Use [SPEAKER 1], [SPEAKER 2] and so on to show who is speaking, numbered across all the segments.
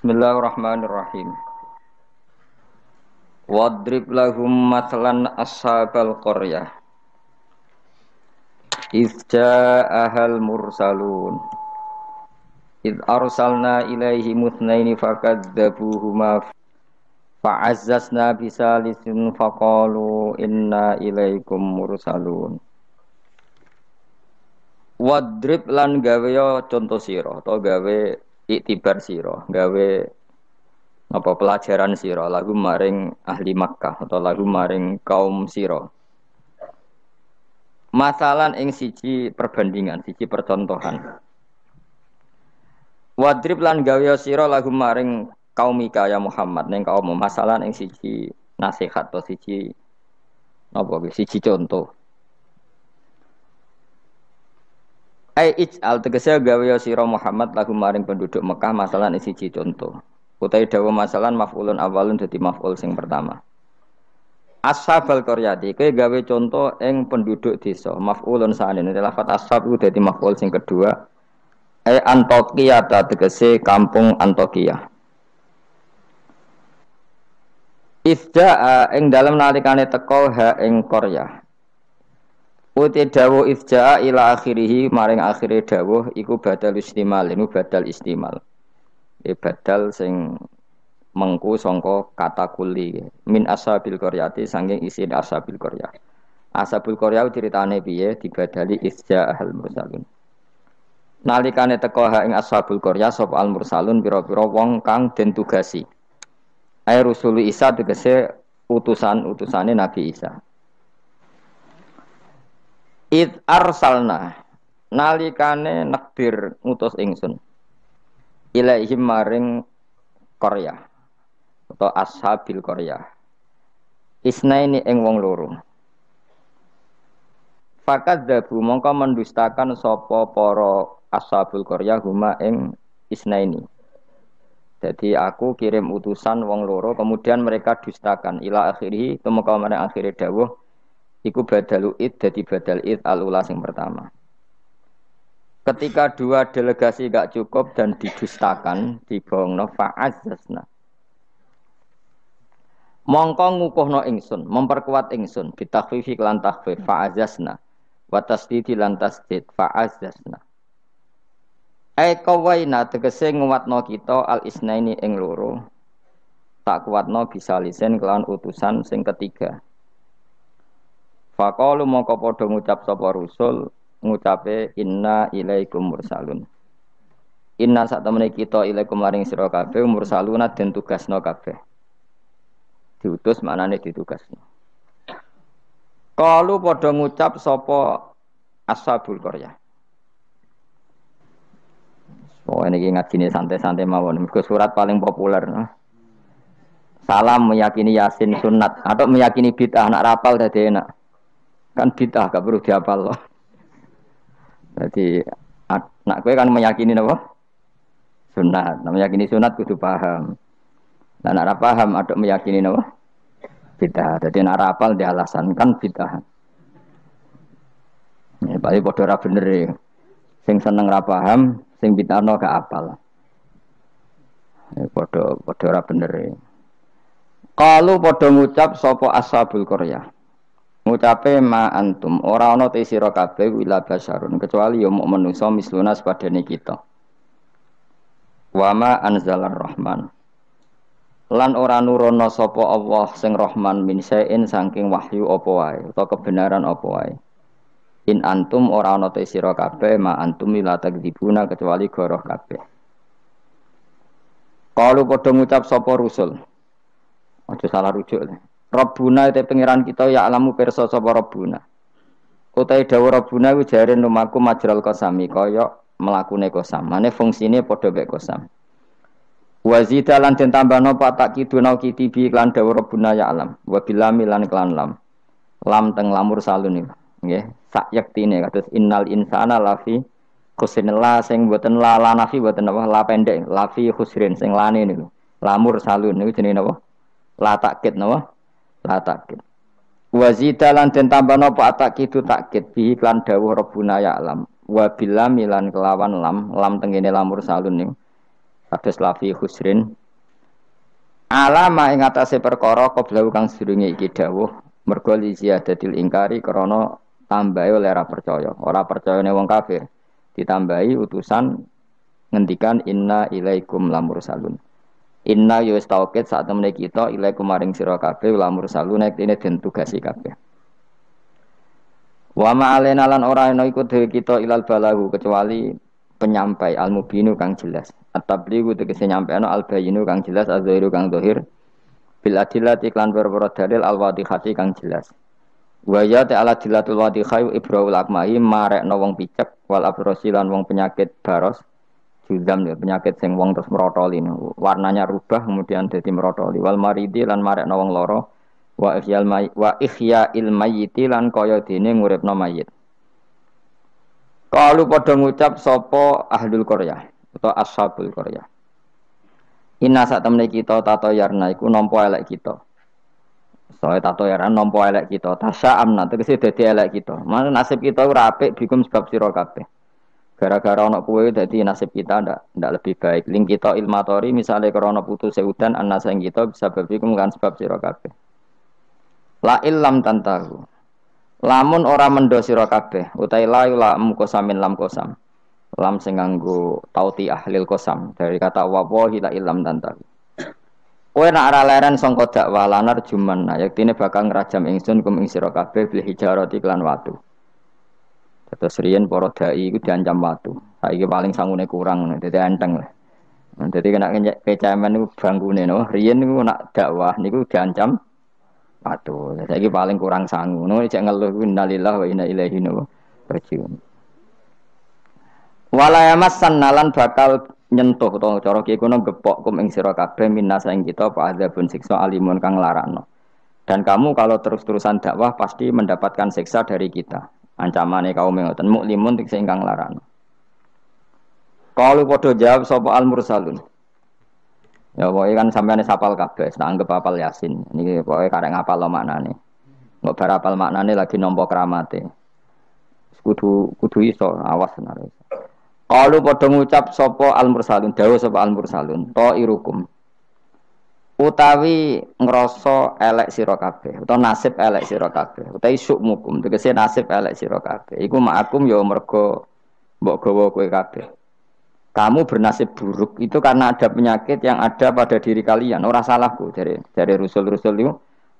[SPEAKER 1] Bismillahirrahmanirrahim. Wadrib lahum mathalan ashabal qaryah. Idz ja'ahal mursalun. Idz arsalna ilaihi mutnaini fakadzabuhuma fa'azzazna bisalisin faqalu inna ilaikum mursalun. Wadrib lan gawe contoh sira atau gawe iktibar sira, gawe apa pelajaran sira lagu maring ahli Makkah atau lagu maring kaum sira. Masalan ing siji perbandingan, siji percontohan. Wadrib lan gawe sira lagu maring kaum Ika ya Muhammad ning kaum masalan ing siji nasihat atau siji napa siji contoh. Ai ij'al tegese gawe sira Muhammad lagu maring penduduk Mekah masalan ing siji contoh. Utai dawa masalan maf'ulun awalun dadi maf'ul sing pertama. Ashabal qaryati kowe gawe contoh ing penduduk desa maf'ulun sa'ane lafat ashab iku dadi maf'ul sing kedua. Antokia tegese kampung Antokia. Ifja'a ing dalem nalikane teka ha ing Qaryah. Uti dawuh ifja'a ila akhirih maring akhire dawuh iku badal istimal, ini badal istimal. Badal sing mengku sangka kata kuli min ashabil qaryati saking isin ashabil qaryah. Ashabul qaryah ceritane piye dibadali ifja'al mursalun. Nalikane teka ha ing ashabul qaryah sapa al mursalun pira-pira wong kang den tugasi. Ai rusuli Isa tegese utusan-utusane Nabi Isa. Id arsalna nalikane nekbir ngutus ingsun ilaihim maring Qaryah atau ashabil Qaryah isnaini ing wong loro fakadzabu mongko mendustakan sapa para ashabul Qaryah huma ing isnaini. Jadi aku kirim utusan wong loro kemudian mereka dustakan ila akhirih tumeka marang akhire dawuh iku badalu id dadi badal id al-ula sing pertama. Ketika dua delegasi gak cukup dan didustakan, dibohongno fa'azzazna. Mongko ngukuhno ingsun, memperkuat ingsun bitakhfifi lan takhfif fa'azzazna wa tasdidi lan tasdid fa'azzazna. Ai kawaina tegese nguwatno kita al-isnaini ing loro. Tak kuwatno bisa lisen kelawan utusan sing ketiga. Faqalu mongko padha ngucap sapa rusul ngucape inna ilaikum mursalun. Inna sak temene kita ilaikum maring sira kabeh mursaluna den tugasno kabeh. Diutus maknane ditugasno. Qalu padha ngucap sapa ashabul qaryah. Oh ini ngajine santai-santai mawon. Mergo surat paling populer. Salam meyakini yasin sunat atau meyakini bid'ah nak rapal dadi enak. Kan bid'ah gak perlu dihafal loh. Jadi nak kowe kan meyakini apa? Sunat. Nah, meyakini sunat kudu paham. Lah nak ora paham aduk meyakini apa? Bid'ah. Jadi nak rapal di alasan kan bid'ah. Ya bali padha ora bener e. Sing seneng ra paham, sing bid'ahno gak apal. Ya padha ora bener e. Qalu padha ngucap sapa ashabul qaryah. Ngucape ma antum ora ana te sira kabeh wila basyarun kecuali ya muk manusa misluna sepadane kita. Wa ma anzalar rahman. Lan ora nurono sapa Allah sing Rahman min sain saking wahyu apa wae utawa kebenaran apa wae. In antum ora ana te sira kabeh ma antum la takdzibuna kecuali goroh kabeh. Kalau padha ngucap sapa rusul. Aja salah rujuk. Rabbuna te pangeran kita ya alamu pirsa sapa Rabbuna. Utahe dawuh Rabbuna ku jare numaku majral qasami kaya mlakune qasam. Mane fungsine padha mek qasam. Wa zida lan den tambahno patak kiduna kitibi lan dawuh Rabbuna ya alam. Wa bilami lan kelan lam. Lam teng lamur salun iki. Nggih, sak yektine kados innal insana lafi khusrin la sing mboten la nafi mboten apa la pendek lafi khusrin sing lane niku. Lamur salun niku jenenge napa? La takkid napa? La takkid. Wa zida lan den tambahno apa atakidu takkid bi lan dawuh Rabbuna ya alam. Wa bilam lan kelawan lam tengene lamur salun niku. kados lafi khusrin alama ing atase perkara qabla kang sedurunge iki dawuh mergo li ziyadatil ingkari krana tambahe oleh ora percayane wong kafir ditambahi utusan ngendikan inna ilaikum lamursalun inna ya tauqid saat temene kita ilaikum maring sira kabeh lamursalun nek dene den tugasi kabeh wa ma alena lan ora ana iku dhewe kita ilal balahu kecuali penyampai al-mubinu kang jelas at-tablighu tegese nyampeno al-bayinu kang jelas az-zahiru kang zahir bil adillati iklan perkara dalil al-wadihati kang jelas wa ya ta'ala dilatul wadihai ibrahul akmahi marekno wong picek wal abrosi lan wong penyakit baros judam ya penyakit sing wong terus merotoli warnanya rubah kemudian dadi merotoli wal maridi lan marekno wong loro wa ihya'il mayyiti lan kaya dene nguripno mayit. Kalau pada ngucap sopo ahlul Korea atau ashabul Korea. Inna sak temne kita tato yarna iku nampa elek kita. Soale tato yarna nampa elek kita. Tasya amna tegese dadi elek kita. Mana nasib kita ora apik bikum sebab sira kabeh. Gara-gara ana kowe dadi nasib kita ndak lebih baik. Ling kita ilmatori misale krana putus udan anas sing kita bisa bikum kan sebab sira kabeh. La illam tantahu. Lamun ora mendo sira kabeh utahe la mukosamin lam kosam lam sing nganggo tauti ahlil kosam dari kata wallahi la illam tanta kowe nek ora leren sangka dakwah lanar juman yaktine bakal ngrajam ingsun kum ing sira kabeh bil hijarati lan watu terus riyen para dai iku diancam watu saiki paling sangune kurang dadi enteng lah dadi kena kecamen niku bangkune no riyen niku nak dakwah niku diancam Aduh, saiki paling kurang sangu. Ngono cek ngeluh innalillahi wa inna ilaihi raji'un. Wala yamassan nalan bakal nyentuh utawa cara ki kono gepok kum ing sira kabeh minasa ing kita apa adzabun siksa alimun kang larakno. Dan kamu kalau terus-terusan dakwah pasti mendapatkan siksa dari kita. Ancamane kaum ngoten muklimun sing kang larakno. Kalau padha jawab sapa al mursalun. Ya pokoke kan sampeyan sapal kabeh, tak anggap hafal Yasin. Niki pokoke karek ngapal maknane. Mbok bar hafal maknane lagi nampa kramate. Kudu iso awas senar. Qalu padha ngucap sapa al-mursalun, dawuh sapa al-mursalun, ta'irukum. Utawi ngrasa elek sira kabeh, utawa nasib elek sira kabeh, utawi sukmukum, tegese nasib elek sira kabeh. Iku ma'akum ya mergo mbok gawa kowe kabeh. Kamu bernasib buruk itu karena ada penyakit yang ada pada diri kalian. Ora salahku dari rusul-rusul itu.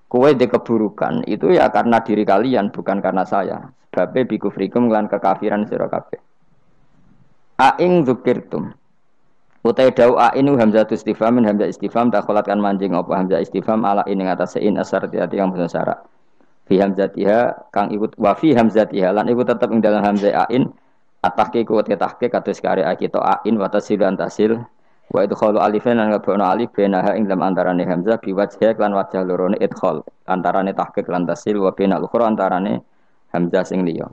[SPEAKER 1] Kowe di keburukan itu ya karena diri kalian bukan karena saya. Sebab bikufrikum lan kekafiran sira kabeh. Aing dzukirtum. Utai dau ainu hamzatu istifham hamzah istifham takholatkan manjing apa hamzah istifham ala ing atase in asar tiati kang basa syarat. Fi hamzatiha kang ikut wa fi hamzatiha lan iku tetep ing dalam hamzah ain at-tahqiq wa tahqiq kados kare kita ain wa tasil lan tasil wa idkhalu alifan lan ngabana alif benaha ing dalam antarane hamzah bi wajh lan wajah lorone idkhal antarane tahqiq lan tasil wa bainal ukhra antarane hamzah sing liya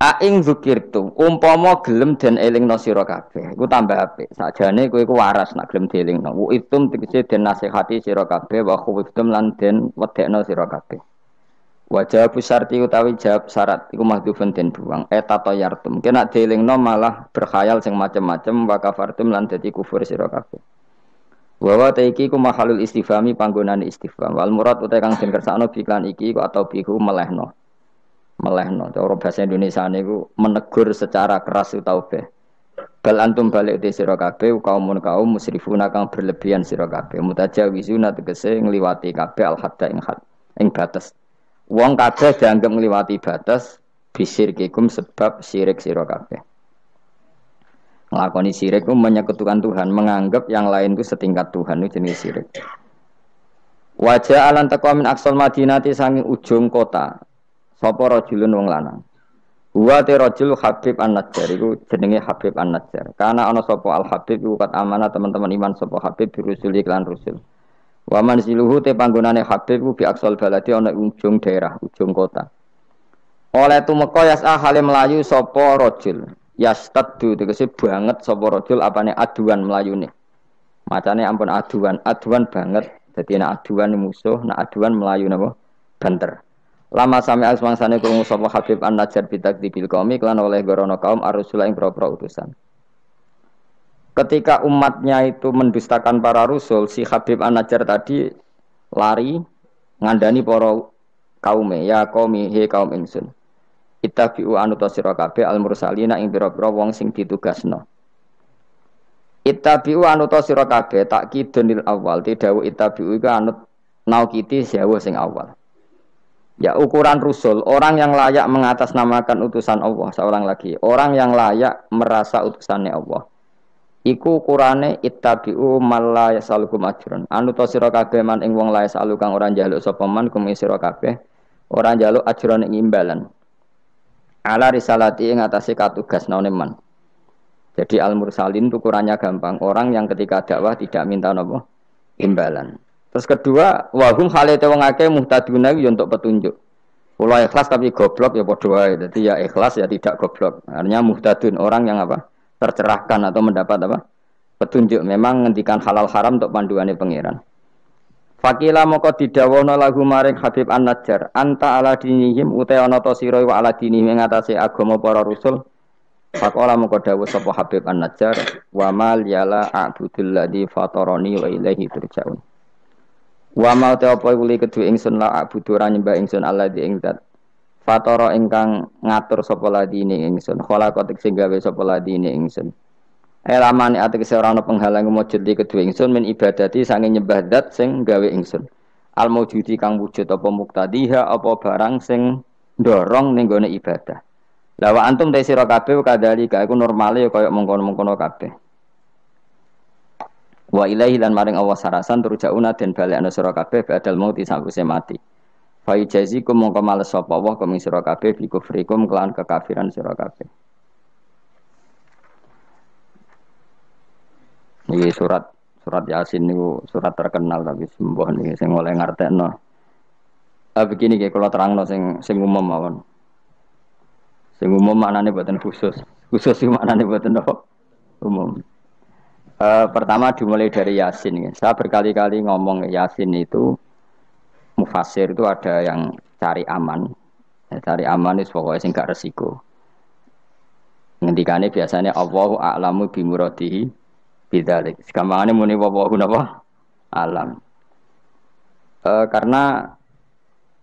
[SPEAKER 1] aing zikirtu umpama gelem den elingno sira kabeh iku tambah apik sakjane kowe iku waras nak gelem dielingno wa itum tegese den nasihati sira kabeh wa khuftum lan den wedekno sira kabeh wajah pusarti utawi jawab syarat iku mahdhufun den buang tato yartum kena dielingno malah berkhayal sing macem-macem wa kafartum lan dadi kufur sira kabeh wa taiki ku mahalul istifhami panggonane istifham wal murad utawi kang den kersakno biklan iki ku atau bihu melehno cara bahasa Indonesia niku menegur secara keras utawa be bal antum balik te sira kabeh kaum musrifuna kang berlebihan sira kabeh mutajawizuna tegese ngliwati kabeh al hadda ing batas. Wong kabeh dianggap ngliwati batas bisirkikum sebab syirik sira kabeh. Nglakoni syirik ku menyekutukan Tuhan, menganggap yang lain ku setingkat Tuhan itu jenis syirik. Wajah alan taqwa min aqsal madinati sanging ujung kota. Sapa rajulun wong lanang. Wa te rajul Habib An-Najjar iku jenenge Habib An-Najjar. Karena ana sapa Al Habib iku kat amanah teman-teman iman sapa Habib birusul iklan rusul. Wa manziluhu te panggonane Habib ku bi aqsal baladi ana ujung daerah, ujung kota. Oleh tumeka yasa hale melayu sapa rajul. Yastaddu tegese banget sapa rajul apane aduan melayune. Macane ampun aduan banget. Dadi nek aduan musuh, nek aduan melayu napa? Banter. Lama sami asmangsane krungu sapa Habib An-Najjar bitakdibil qaumi lan oleh gorono kaum ar-rusul ing propro utusan. ketika umatnya itu mendustakan para rasul, si Habib An-Najjar tadi lari ngandani para kaume, ya qaumi he kaum ingsun. Ittabi'u anuta sira kabeh al-mursalina ing pira-pira wong sing ditugasno. Ittabi'u anuta sira kabeh takkidunil awal, tidhawu ittabi'u iku anut naukiti sewu sing awal. Ya ukuran rusul, orang yang layak mengatasnamakan utusan Allah, seorang lagi, orang yang layak merasa utusannya Allah. Iku ukurane ittabi'u malla yasalukum ajrun. Anuta sira kabeh man ing wong la yasalu kang ora njaluk sapa man kum sira kabeh, ora njaluk ajrun ing imbalan. Ala risalati ing atase katugasane man. Jadi al-mursalin itu ukurannya gampang, orang yang ketika dakwah tidak minta napa imbalan. Terus kedua, wahum halate wong akeh muhtaduna yo untuk petunjuk. Kula ikhlas tapi goblok ya padha wae. Dadi ya ikhlas ya tidak goblok. Artinya muhtadun orang yang apa? Tercerahkan atau mendapat apa? Petunjuk. Memang ngendikan halal haram untuk panduane pangeran. Fakila moko didhawono lagu maring Habib An-Najjar, anta ala dinihim uta ana ta sira wa ala dinihim ing atase agama para rasul. Faqala moko dawuh sapa Habib An-Najjar, wa mal yala a'budul ladzi fatarani wa ilaihi turja'un. Wa ma ta apa kuli kedue ingsun la abudu ra nyembah ingsun Allah di ing zat fatara ingkang ngatur sapa ladine ingsun khalaqat sing gawe sapa ladine ingsun elamane ateke ora ana penghalang mujud di kedue ingsun min ibadati sange nyembah zat sing gawe ingsun al mujudi kang wujud apa muktadiha apa barang sing ndorong ning gone ibadah lawa antum ta sira kabeh kadhalika iku normale kaya mengkono-mengkono kabeh. Wa ilaihi lan maring Allah sarasan turjauna den balekna sira kabeh badal mauti sawise mati. Fa yajazikum mongko males sapa Allah kum sira kabeh bi kufrikum kelan kekafiran sira kabeh. Niki surat Yasin niku surat terkenal tapi sembuh niki sing oleh ngartekno. Begini nggih kula terangno sing umum mawon. Sing umum maknane boten khusus. Khusus iki maknane boten umum. Pertama dimulai dari Yasin. Saya berkali-kali ngomong Yasin itu mufasir itu ada yang cari aman. Ya, cari aman itu pokoknya sing gak resiko. Ngendikane biasanya Allahu a'lamu bimuradihi bidzalik. Gampangane muni wallahu napa alam. Karena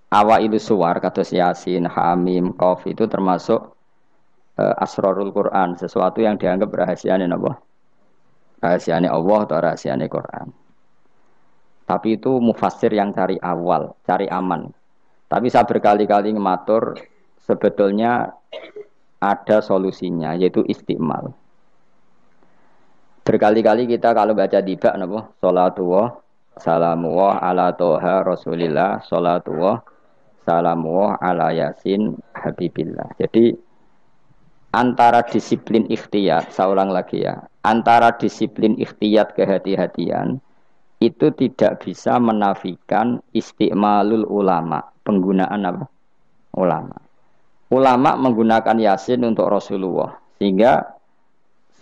[SPEAKER 1] awailu suwar kados Yasin, Hamim, Qaf itu termasuk asrarul Quran, sesuatu yang dianggap rahasiane napa? Rahasiane Allah atau rahasiane Quran. Tapi itu mufassir yang cari awal, cari aman. Tapi saya berkali-kali ngematur sebetulnya ada solusinya yaitu istimal. Berkali-kali kita kalau baca tiba napa? Salatullah salamullah ala toha rasulillah salatullah salamullah ala yasin habibillah. Jadi antara disiplin ikhtiyat, saya ulang lagi ya, antara disiplin ikhtiyat kehati-hatian itu tidak bisa menafikan istimalul ulama, penggunaan apa? Ulama. Ulama menggunakan Yasin untuk Rasulullah, sehingga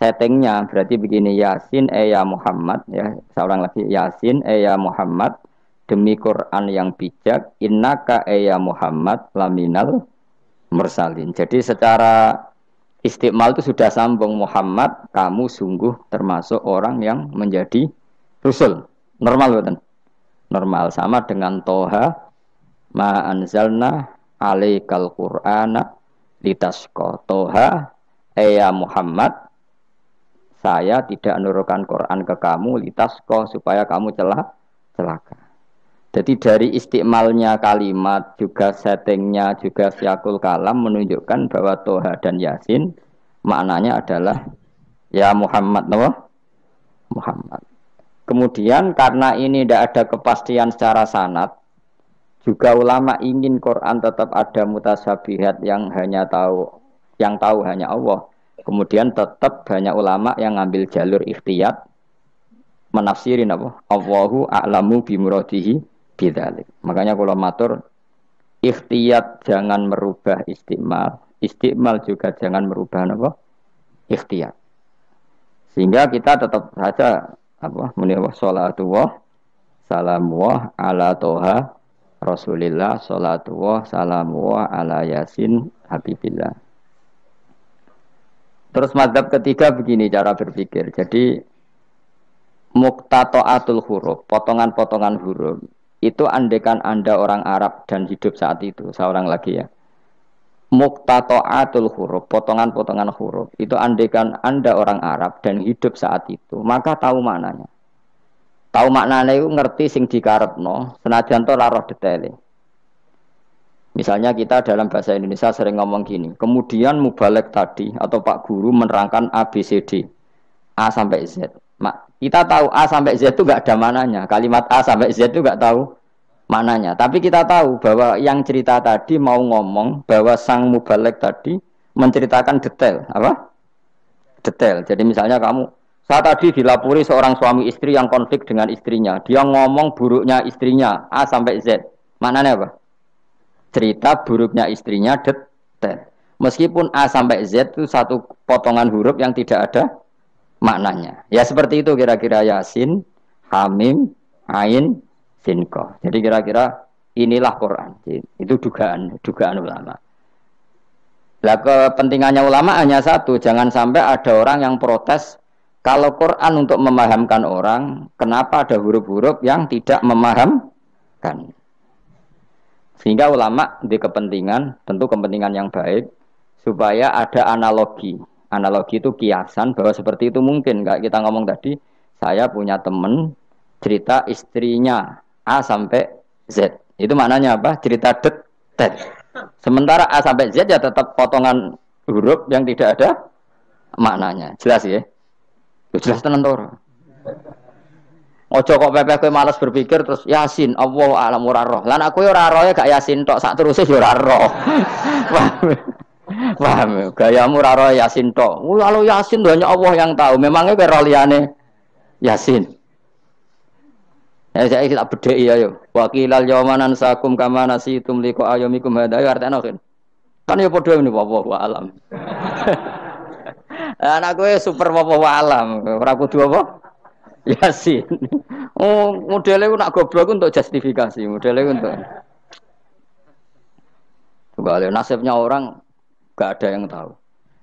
[SPEAKER 1] settingnya berarti begini, Yasin ya Muhammad, ya, saya ulang lagi, Yasin ya Muhammad, demi Quran yang bijak, innaka ya Muhammad laminal mursalin. Jadi secara istimal itu sudah sambung, Muhammad, kamu sungguh termasuk orang yang menjadi Rasul. Normal betul? Normal, sama dengan Toha, ma anzalna alaikal Qur'ana litasqa. Toha, ya Muhammad, saya tidak menurunkan Quran ke kamu litasqa supaya kamu celaka. Jadi dari istimalnya kalimat, juga settingnya, juga siakul kalam menunjukkan bahwa Toha dan Yasin maknanya adalah ya Muhammad, Muhammad. Kemudian karena ini tidak ada kepastian secara sanad, juga ulama ingin Quran tetap ada mutasyabihat yang tahu hanya Allah. Kemudian tetap banyak ulama yang ngambil jalur ikhtiyat menafsirin apa? Allahu a'lamu bimuradihi bidzalik. Makanya kalau matur ikhtiyat jangan merubah istimal, istimal juga jangan merubah apa? Ikhtiyat. Sehingga kita tetap saja apa? Muni salatullah salamullah ala toha rasulillah salatullah salamullah ala yasin habibillah. Terus mazhab ketiga begini cara berpikir. Jadi muqtata'atul huruf, potongan-potongan huruf. Itu andekan Anda orang Arab dan hidup saat itu, seorang lagi ya. Muqtata'atul huruf, potongan-potongan huruf. Itu andekan Anda orang Arab dan hidup saat itu, maka tahu maknanya. Tahu maknanya itu ngerti sing dikarepno, senajan to lara detaile. Misalnya kita dalam bahasa Indonesia sering ngomong gini, kemudian mubalek tadi atau Pak Guru menerangkan A, B, C, D, A sampai Z. Kita tahu A sampai Z itu nggak ada mananya. Kalimat A sampai Z itu nggak tahu mananya. Tapi kita tahu bahwa yang cerita tadi mau ngomong bahwa sang mubalek tadi menceritakan detail. Apa? Detail. Jadi misalnya kamu, saya tadi dilapori seorang suami istri yang konflik dengan istrinya. Dia ngomong buruknya istrinya A sampai Z. Maknanya apa? Cerita buruknya istrinya detail. Meskipun A sampai Z itu satu potongan huruf yang tidak ada maknanya. Ya seperti itu kira-kira Yasin, Hamim, Ain, Sinko. Jadi kira-kira inilah Quran. Itu dugaan ulama. Lah kepentingannya ulama hanya satu, jangan sampai ada orang yang protes kalau Quran untuk memahamkan orang, kenapa ada huruf-huruf yang tidak memahamkan? Sehingga ulama di kepentingan, tentu kepentingan yang baik, supaya ada analogi. Analogi itu kiasan bahwa seperti itu mungkin. Kayak kita ngomong tadi, saya punya teman cerita istrinya A sampai Z. Itu maknanya apa? Cerita detail. Sementara A sampai Z ya tetap potongan huruf yang tidak ada maknanya. Jelas ya? Jelas tenan to. Ojo kok pepeh kowe malas berpikir terus Yasin Allah alam ora roh. Lan aku ora roh gak Yasin tok sak teruse yo ora roh. Paham. Gayamu ora roh Yasin tok. Kalau Yasin hanya Allah yang tahu. Memangnya kowe roh liyane Yasin. Ya saya tak bedheki ayo. Wa qilal yawmanan sakum kama nasitum liqa ayyamikum hadza artane kan ya padha ngene wa alam. Anak kowe super wa alam. Ora kudu apa? Yasin. Oh, modelnya nak goblok untuk justifikasi, modelnya untuk. Juga nasibnya orang gak ada yang tahu.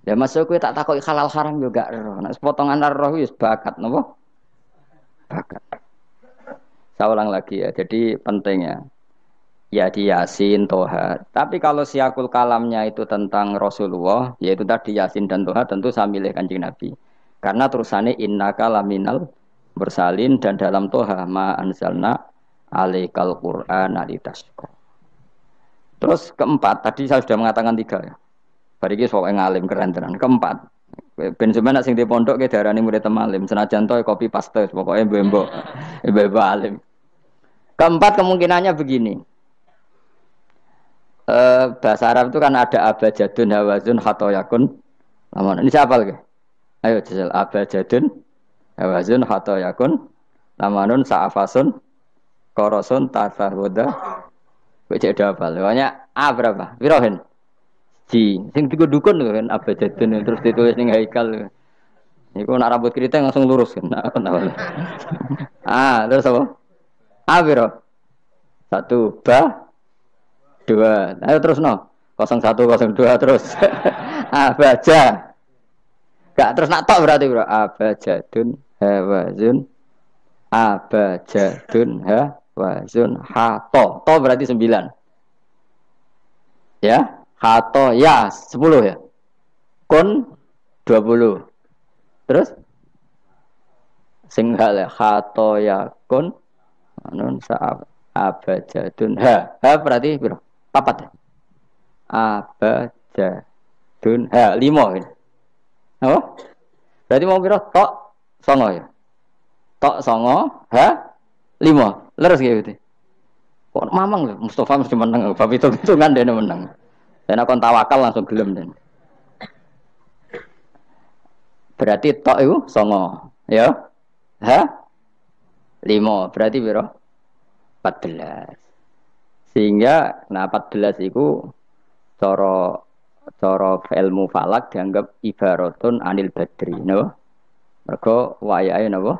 [SPEAKER 1] Ya masuk gue tak takut halal haram juga roh. Nah, potongan roh itu bakat, nopo? Bakat. Saya ulang lagi ya. Jadi pentingnya ya di Yasin, Toha. Tapi kalau siakul kalamnya itu tentang Rasulullah, yaitu tadi Yasin dan Toha, tentu saya milih Kanjeng Nabi. Karena terusannya innaka laminal bersalin dan dalam Toha ma anzalna alaikal Qur'ana litasqa. Terus keempat, tadi saya sudah mengatakan tiga ya. Bariki pokoknya ngalim keren tenan. Keempat, ben sampeyan sing di pondok ke darani murid temalim, senajan to kopi paste pokoknya mbok ibu alim. Keempat kemungkinannya begini. Bahasa Arab itu kan ada abajadun hawazun khatoyakun. Ini siapa lagi? Ayo jajal abajadun hawazun khatoyakun lamanun sa'afasun korosun tafahuda. Cek ada apa? Pokoknya A berapa? Virohin. Ji, sing dukun kan abajadun terus ditulis ning haikal. Iku nak rambut keriting langsung lurus kan. Terus apa? A piro? 1 ba 2. Ayo terus no. 0102 terus. Abaja. Gak terus nak tok berarti bro. Abajadun hawazun abajadun hawazun hato. To berarti 9. Ya, hato ya 10 ya. Kun 20. Terus sing hal hato ya kun nun sa abajadun berarti bro. Papat ya. Abajadun 5 ini. Oh? Berarti mau piro? Tok 9 ya. Tok 9 5. Leres gitu. Kok mamang lho Mustafa mesti menang. Bab hitung-hitungan dene menang. Dan aku tawakal langsung gelem den. Berarti tok itu 9. Ya. 5. Berarti piro? 14. Sehingga 14 itu cara ilmu falak dianggap ibaratun anil badri, no? Mergo wayahe napa?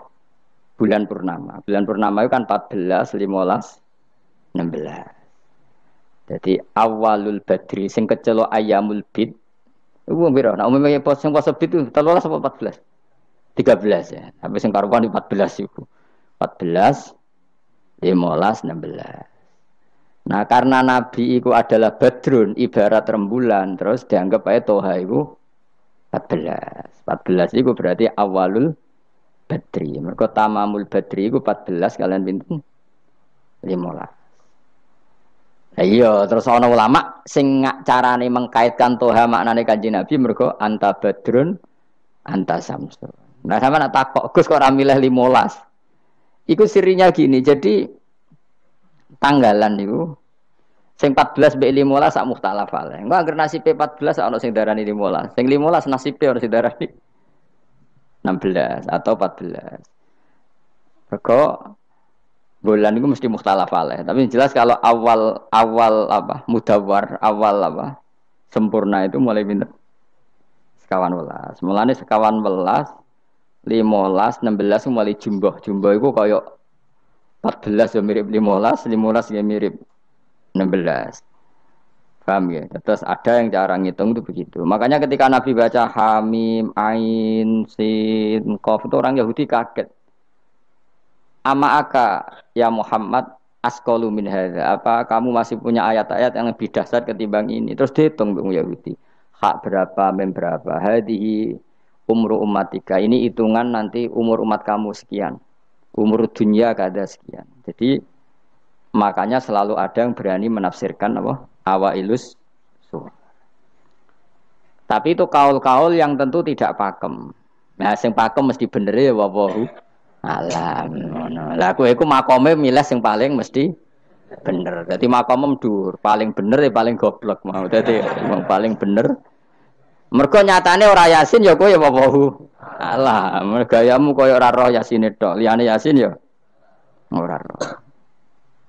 [SPEAKER 1] Bulan purnama. Bulan purnama itu kan 14, 15, 16. Jadi awalul badri sing kecelo ayamul bid Iku piro? Nah umumnya pos sing pos sebit itu 13 apa 14? 13 ya. Tapi sing karuan 14 iku. 14, 15, 16. Nah karena Nabi itu adalah badrun ibarat rembulan terus dianggap aja toha itu 14. 14 itu berarti awalul badri. Mereka tamamul badri itu 14 kalian pinten 15. Iya, terus ana ulama sing carane mengkaitkan toha maknane Kanjeng Nabi mergo anta badrun anta samsun. Nah sama nak takok Gus kok ora milih 15. Iku sirinya gini. Jadi tanggalan niku sing 14 mbek 15 sak mukhtalaf ale. Engko anggere nasibe 14 ana sing darani 15. Sing 15 nasibe ana sing darani 16 atau 14. Mergo bulan itu mesti mukhtalaf alaih. Tapi jelas kalau awal apa mudawar awal apa sempurna itu mulai pinter sekawan welas. Mulane sekawan welas, 15, 16 mulai jumbo. Jumbo itu koyok 14 ya mirip 15, 15 ya mirip 16. Paham ya? Terus ada yang cara ngitung itu begitu. Makanya ketika Nabi baca Hamim, Ain, Sin, Qaf itu orang Yahudi kaget. Ama aka ya Muhammad askolu min hadza. Apa kamu masih punya ayat-ayat yang lebih dasar ketimbang ini? Terus dihitung Bung Yahudi. Hak berapa, mem berapa. Hadihi umru ummatika. Ini hitungan nanti umur umat kamu sekian. Umur dunia kada sekian. Jadi makanya selalu ada yang berani menafsirkan apa? Awailus surah. Tapi itu kaul-kaul yang tentu tidak pakem. Nah, yang pakem mesti bener ya wawahu alam. Lah kowe iku makome milih sing paling mesti bener. Dadi makome dhuwur, paling bener ya paling goblok mau. Dadi paling bener. Mergo nyatane ora Yasin ya kowe ya wawahu alam. Gayamu koyo ora roh Yasine tok. Liyane Yasin ya ora roh.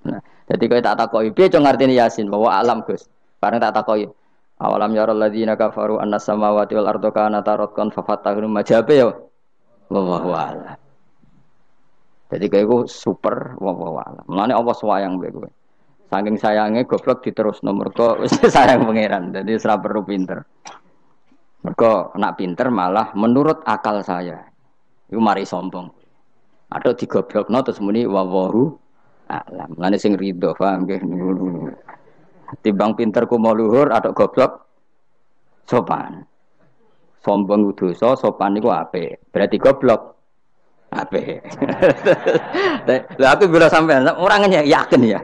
[SPEAKER 1] Nah, dadi kowe tak takoki piye cong ngartine Yasin bahwa alam Gus. Bareng tak takoki awalam ya alladzina kafaru annas samawati wal ardu kanata ratqan fafatahum majabe ya wallahu a'lam. Jadi kayak gue super wawalah. Mulane Allah sayang mbek kowe. Saking sayangnya goblok diterus nomor kok sayang pangeran. Jadi ora perlu pinter. Mergo nak pinter malah menurut akal saya. Iku mari sombong. Atau digoblokno terus muni wawahu alam. Mulane sing rido paham nggih. Timbang pinterku mau luhur atau goblok sopan. Sombong dosa, sopan niku apik. Berarti goblok ape. Lah aku bila sampean orangnya yakin ya.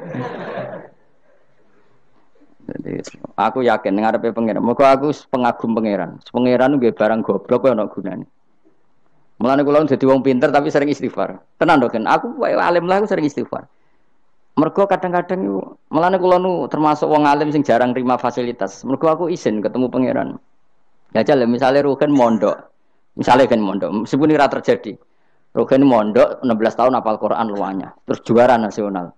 [SPEAKER 1] Jadi aku yakin ngarepe pangeran. Moga aku pengagum pangeran. Pangeran nggih barang goblok kok ana gunane. Mulane kula dadi wong pinter tapi sering istighfar. Tenan to kan. Aku wae alim lah aku sering istighfar. Mergo kadang-kadang iku mulane kula nu termasuk wong alim sing jarang terima fasilitas. Mergo aku izin ketemu pangeran. Ya jale misale rugen mondok. Misale kan mondok, meskipun ora terjadi. Rogen mondok 16 tahun hafal Quran luanya. Terus juara nasional.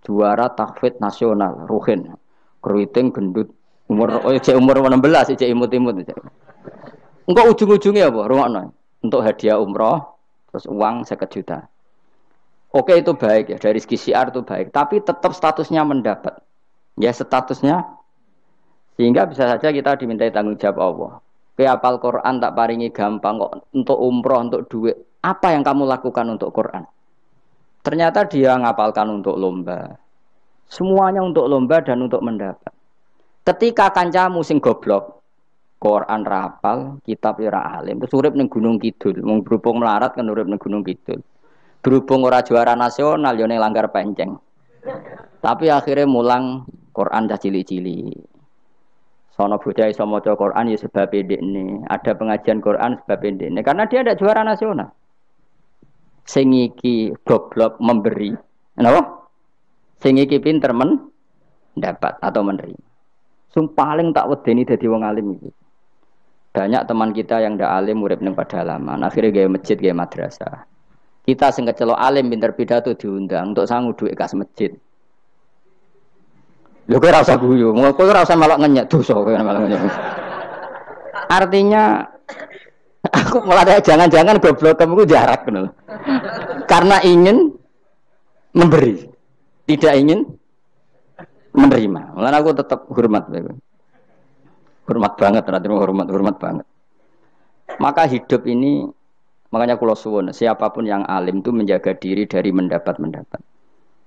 [SPEAKER 1] Juara tahfidz nasional Rogen. Keriting gendut umur umur 16 imut-imut. Engko ujung-ujungnya apa? Rungokno. Untuk hadiah umroh terus uang 50 juta. Oke itu baik ya dari segi syiar itu baik, tapi tetap statusnya mendapat. Ya statusnya sehingga bisa saja kita dimintai tanggung jawab Allah. Hafal Quran tak paringi gampang kok untuk umroh untuk duit. Apa yang kamu lakukan untuk Quran? Ternyata dia ngapalkan untuk lomba. Semuanya untuk lomba dan untuk mendapat. Ketika kancamu sing goblok, Quran rapal, kitab ora alim, terus urip ning Gunung Kidul, mung berhubung melarat kan urip ning Gunung Kidul. Berhubung ora juara nasional yo ning Langgar Penceng. Tapi akhirnya mulang Quran dah cili-cili. Sono bocah iso maca Quran ya sebab ndekne. Ada pengajian Quran sebab ndekne karena dia ada juara nasional. Sing iki goblok memberi. Napa? Sing iki pinter mendapat atau menerima. Sing paling tak wedeni dadi wong alim iki. Banyak teman kita yang ndak alim urip ning pedalaman, akhirnya gawe masjid, gawe madrasah. Kita sing kecelok alim pinter pidato diundang untuk sangu duit kas masjid. Lho kowe ora usah guyu, kowe ora usah melok ngenyek dosa kowe melok ngenyek. Artinya aku malah jangan-jangan goblok kamu jarak ngono. Karena ingin memberi, tidak ingin menerima. Mulane aku tetap hormat kowe. Hormat banget, hormat banget. Maka hidup ini, makanya kula suwun, siapapun yang alim itu menjaga diri dari mendapat.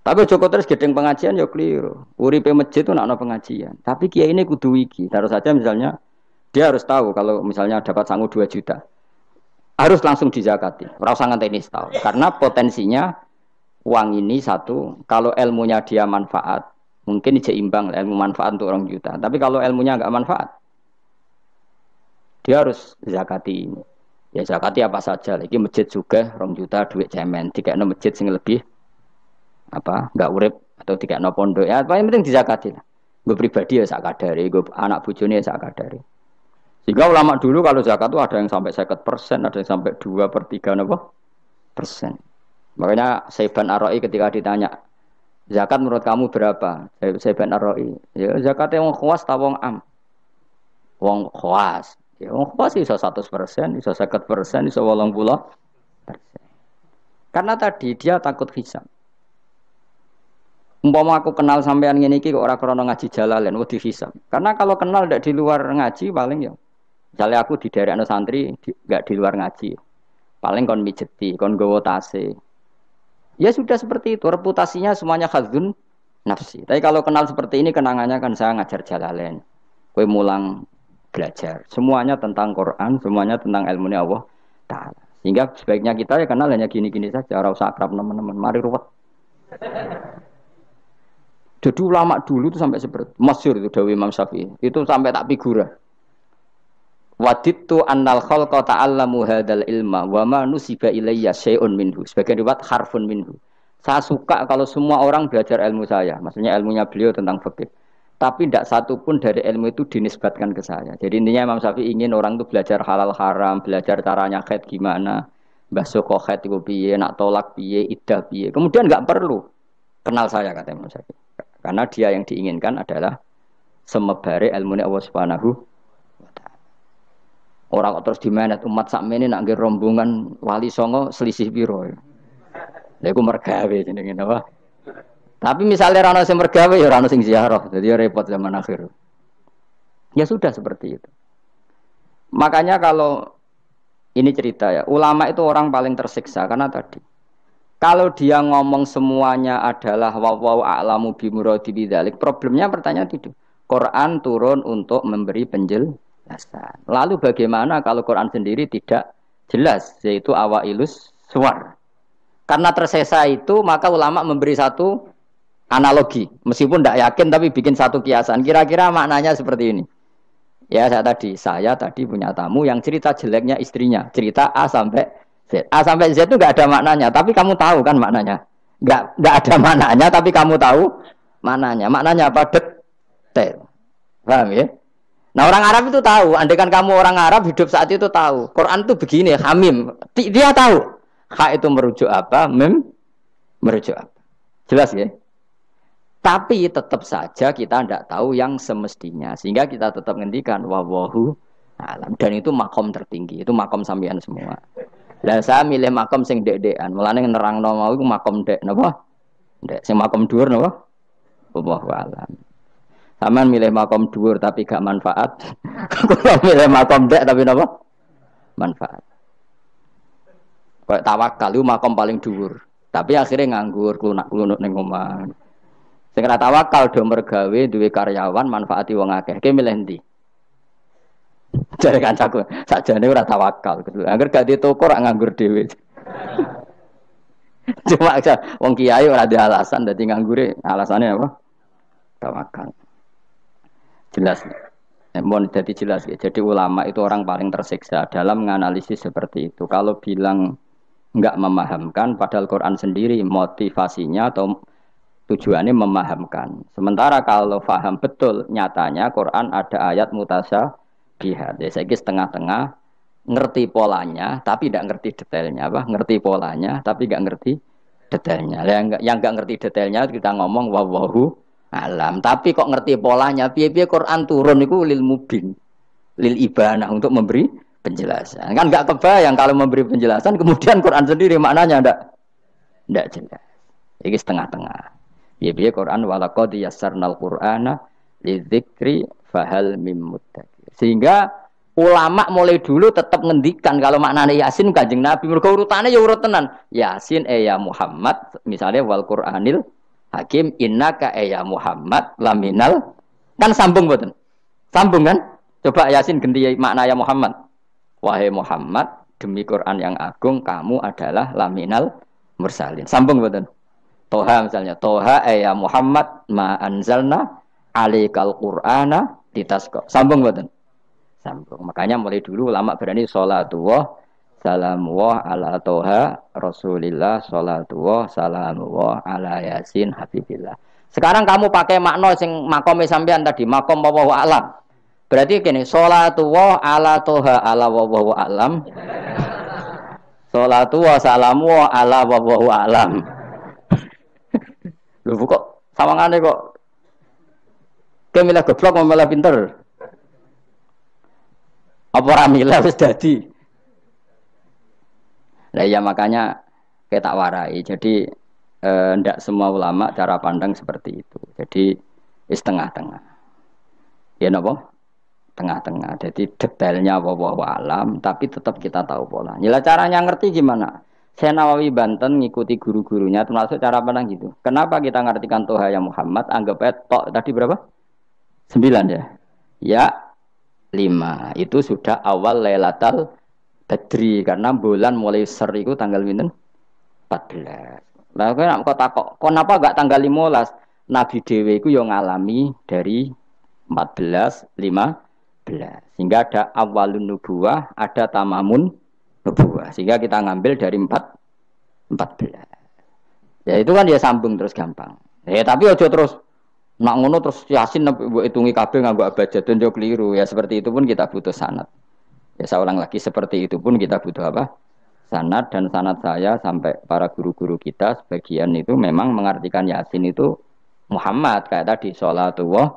[SPEAKER 1] Tapi Joko terus gedeng pengajian ya keliru. Uripe masjid itu nak ana pengajian. Tapi kiai ini kudu iki. Taruh saja misalnya dia harus tahu kalau misalnya dapat sangu 2 juta. Harus langsung dizakati. Ora usah ngenteni setahun. Karena potensinya uang ini satu, kalau ilmunya dia manfaat, mungkin seimbang ilmu manfaat untuk 2 juta. Tapi kalau ilmunya enggak manfaat, dia harus zakati ini. Ya zakati apa saja. Lagi masjid juga 2 juta duit cemen. Dikekno masjid sing lebih enggak urip atau dikekno pondok. Ya paling penting dizakati lah. Gue pribadi ya sak kadare, gue anak bojone ya sak kadare. Sehingga ulama dulu kalau zakat itu ada yang sampai 50%, ada yang sampai 2/3 persen. Makanya Saiban Ar-Ra'i ketika ditanya, zakat menurut kamu berapa? Saiban Ar-Ra'i, ya zakatnya wong khawas ta wong am? Wong khawas. Ya wong khawas iso 100%, iso 50%, iso 80%. Karena tadi dia takut hisab. Umpama aku kenal sampean ngene iki kok ora krana ngaji Jalalain wedi hisab. Karena kalau kenal ndak di luar ngaji paling ya. Misalnya aku di daerah santri enggak di luar ngaji. Paling kon mijeti, kon gowo tase. Ya sudah seperti itu, reputasinya semuanya khadzun nafsi. Tapi kalau kenal seperti ini kenangannya kan saya ngajar Jalalain. Kowe mulang belajar. Semuanya tentang Quran, semuanya tentang ilmu Allah Ta'ala. Sehingga sebaiknya kita ya kenal hanya gini-gini saja, ora usah akrab teman-teman. Mari ruwet. Jadi ulama dulu itu sampai seperti masyhur itu dawuh Imam Syafi'i. Itu sampai tak figura. Wadittu annal khalqa ta'allamu hadzal ilma wa ma nusiba ilayya syai'un minhu. Sebagian riwayat harfun minhu. Saya suka kalau semua orang belajar ilmu saya. Maksudnya ilmunya beliau tentang fikih. Tapi tidak satu pun dari ilmu itu dinisbatkan ke saya. Jadi intinya Imam Syafi'i ingin orang itu belajar halal haram, belajar caranya haid gimana, basuh haid itu piye, nak tolak piye, iddah piye. Kemudian enggak perlu kenal saya kata Imam Syafi'i. Karena dia yang diinginkan adalah semebare ilmunya Allah Subhanahu wa Ta'ala. Orang kok terus dimenet umat sakmene nak nggih rombongan wali songo selisih piro. Lha iku mergawe jenenge napa? Tapi misalnya ra ono sing mergawe ya ora ono sing ziarah. Jadi ya repot zaman akhir. Ya sudah seperti itu. Makanya kalau ini cerita ya, ulama itu orang paling tersiksa karena tadi kalau dia ngomong semuanya adalah wallahu a'lamu bimuradi bidzalik, problemnya pertanyaan itu. Quran turun untuk memberi penjelasan. Lalu bagaimana kalau Quran sendiri tidak jelas, yaitu awailus suwar. Karena tersesa itu, maka ulama memberi satu analogi. Meskipun tidak yakin, tapi bikin satu kiasan. Kira-kira maknanya seperti ini. Ya, saya tadi punya tamu yang cerita jeleknya istrinya. Cerita A sampai Z. A sampai Z itu nggak ada maknanya, tapi kamu tahu kan maknanya. Nggak ada maknanya, tapi kamu tahu maknanya. Maknanya apa? Detail. Paham ya? Nah orang Arab itu tahu. Andaikan kamu orang Arab hidup saat itu tahu. Quran itu begini, hamim. Dia tahu. Ha itu merujuk apa? Mem merujuk apa? Jelas ya? Tapi tetap saja kita tidak tahu yang semestinya. Sehingga kita tetap ngendikan wallahu alam. Dan itu makom tertinggi. Itu makom sampean semua. Lah saya milih makom sing dek-dekan. Mulane nerangno mau iku makom dek napa? Dek sing makom dhuwur napa? Wallahu alam. Sampeyan milih makom dhuwur tapi gak manfaat. Kula milih makom dek tapi napa? Manfaat. Kayak tawakal itu makom paling dhuwur. Tapi akhirnya nganggur, klunak-klunuk ning omah. Sing ora tawakal do mergawe duwe karyawan manfaati wong akeh. Ki milih ndi? Jare kancaku, sakjane ora tawakal. Angger gak di toko ora nganggur dhewe. Cuma aja wong kiai ora ada alasan dadi nganggure, alasane apa? Tawakal. Jelas. Mohon jadi jelas ya. Jadi ulama itu orang paling tersiksa dalam menganalisis seperti itu. Kalau bilang enggak memahamkan padahal Quran sendiri motivasinya atau tujuannya memahamkan. Sementara kalau faham betul nyatanya Quran ada ayat mutasya jihad. Ya, saya setengah-tengah ngerti polanya, tapi tidak ngerti detailnya. Apa? Ngerti polanya, tapi tidak ngerti detailnya. Yang nggak ngerti detailnya kita ngomong wallahu alam. Tapi kok ngerti polanya? Piye-piye Quran turun itu lil mubin, lil ibanah untuk memberi penjelasan. Kan nggak kebayang kalau memberi penjelasan, kemudian Quran sendiri maknanya tidak jelas. Ini setengah-tengah. Piye-piye Quran walaqad yassarnal Qur'ana lidzikri fahal mim muddakir. Sehingga ulama mulai dulu tetap ngendikan kalau maknanya Yasin Kanjeng Nabi. Mergo urutane ya urut tenan. Yasin ya Muhammad, misalnya wal Qur'anil Hakim innaka ya Muhammad laminal, kan sambung mboten? Sambung kan? Coba Yasin ganti makna ya Muhammad. Wahai Muhammad, demi Quran yang agung kamu adalah laminal mursalin. Sambung mboten? Toha misalnya, Toha ya Muhammad ma anzalna alaikal Qur'ana litasqa. Sambung mboten? Sambung. Makanya mulai dulu ulama berani sholatullah salamullah ala toha rasulillah sholatullah salamullah ala yasin habibillah. Sekarang kamu pakai makna sing makome sampean tadi, makom wallahu alam. Berarti gini, sholatullah ala toha ala wallahu alam. Sholatullah salamullah ala wallahu alam. Lho kok sawangane kok kemilah goblok malah pinter. Apa ramila wis dadi. Nah ya makanya kita tak warai. Jadi ndak semua ulama cara pandang seperti itu. Jadi setengah-tengah. Ya napa? Tengah-tengah. Jadi detailnya wallahu alam tapi tetap kita tahu pola. Nila caranya ngerti gimana? Saya Nawawi Banten ngikuti guru-gurunya termasuk cara pandang gitu. Kenapa kita ngartikan Toha ya Muhammad anggap tok tadi berapa? 9 ya. Ya 5 itu sudah awal Lailatul Badri karena bulan mulai ser itu tanggal pinten 14. Lah kok takok kenapa enggak tanggal 15? Nabi dhewe iku yo ngalami dari 14 15 sehingga ada awalun nubuwah, ada tamamun nubuwah. Sehingga kita ngambil dari 14. Ya itu kan dia sambung terus gampang. Tapi ojo terus nak ngono terus Yasin mbok hitungi kabeh nganggo abjadun yo keliru. Ya seperti itu pun kita butuh sanad. Ya saya ulang lagi seperti itu pun kita butuh apa? Sanad, dan sanad saya sampai para guru-guru kita sebagian itu memang mengartikan Yasin itu Muhammad kayak tadi sholatullah